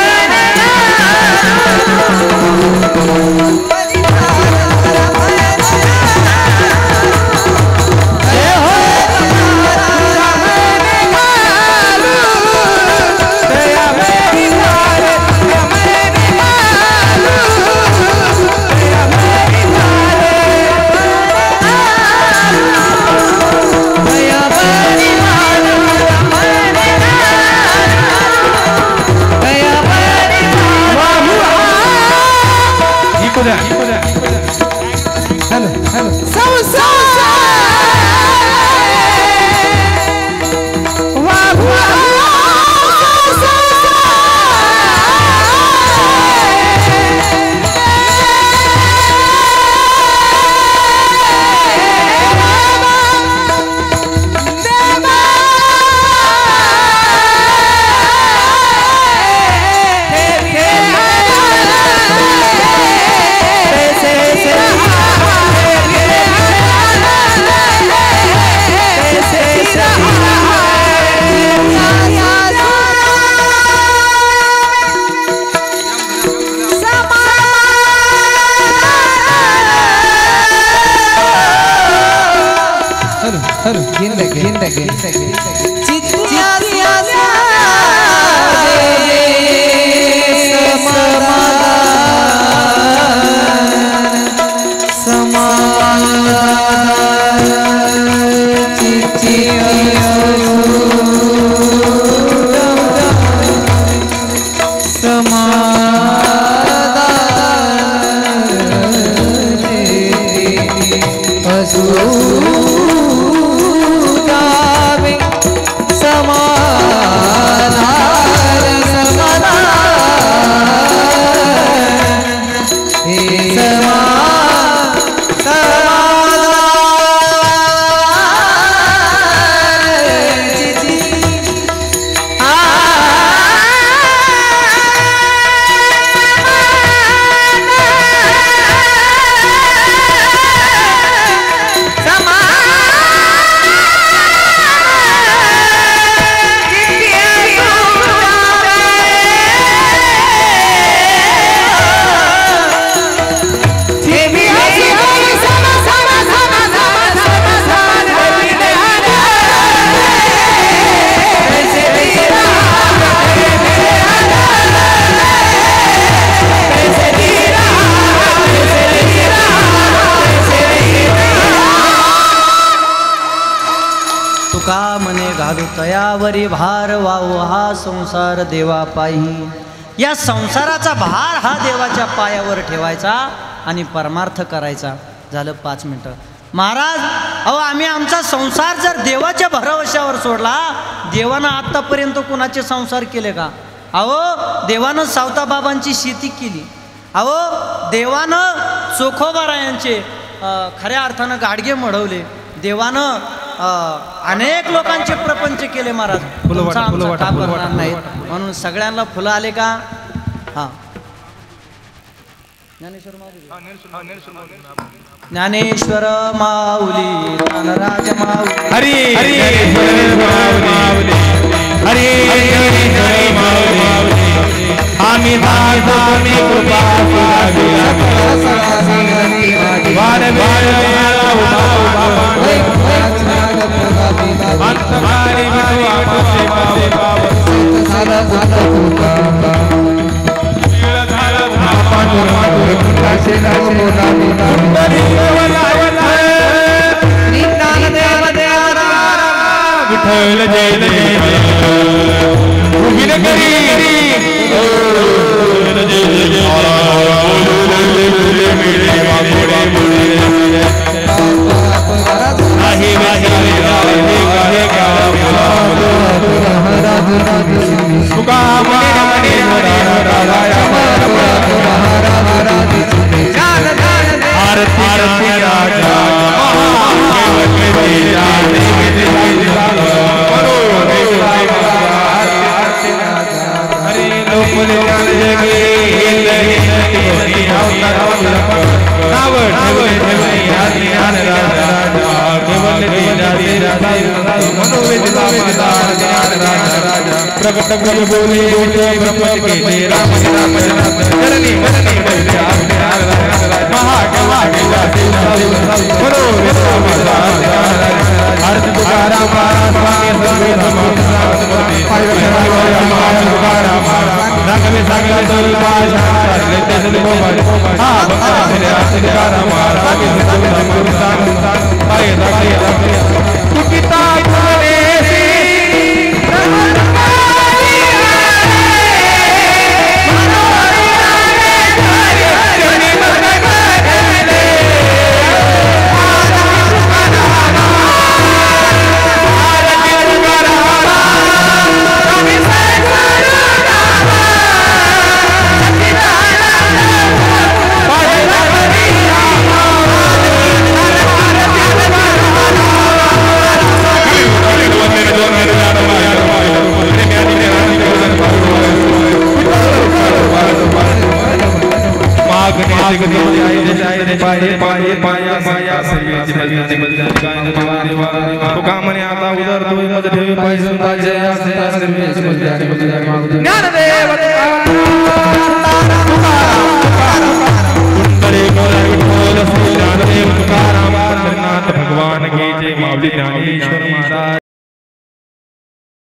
तुका मने घालू तयावरी भार वाहू हा संसार देवा पायी. या संसाराचा भार हा देवाच्या पायावर ठेवायचा आणि परमार्थ करायचा. झालं 5 मिनटं. महाराज अहो आम्ही आमचा संसार जर देवाच्या भरवशावर सोडला, देवानं आत्तापर्यंत कुणाचे संसार केले का? अहो देवानं सावताबाबांची शेती केली. अहो देवानं चोखोबारायांचे खऱ्या अर्थानं गाडगे मढवले. देवानं अनेक लोकांचे प्रपंच केले. महाराज तुमचा आमचा का करणार नाहीत? म्हणून सगळ्यांना फुलं आले का? हा ज्ञानेश्वर माऊली ज्ञानराज माऊली हरी हरी माऊली हरी हरी माऊली आम्ही दामी कृपा वार विठ्ठल जय प्रकट बोले ब्रह्म के राम राम करनी ज्ञानदेव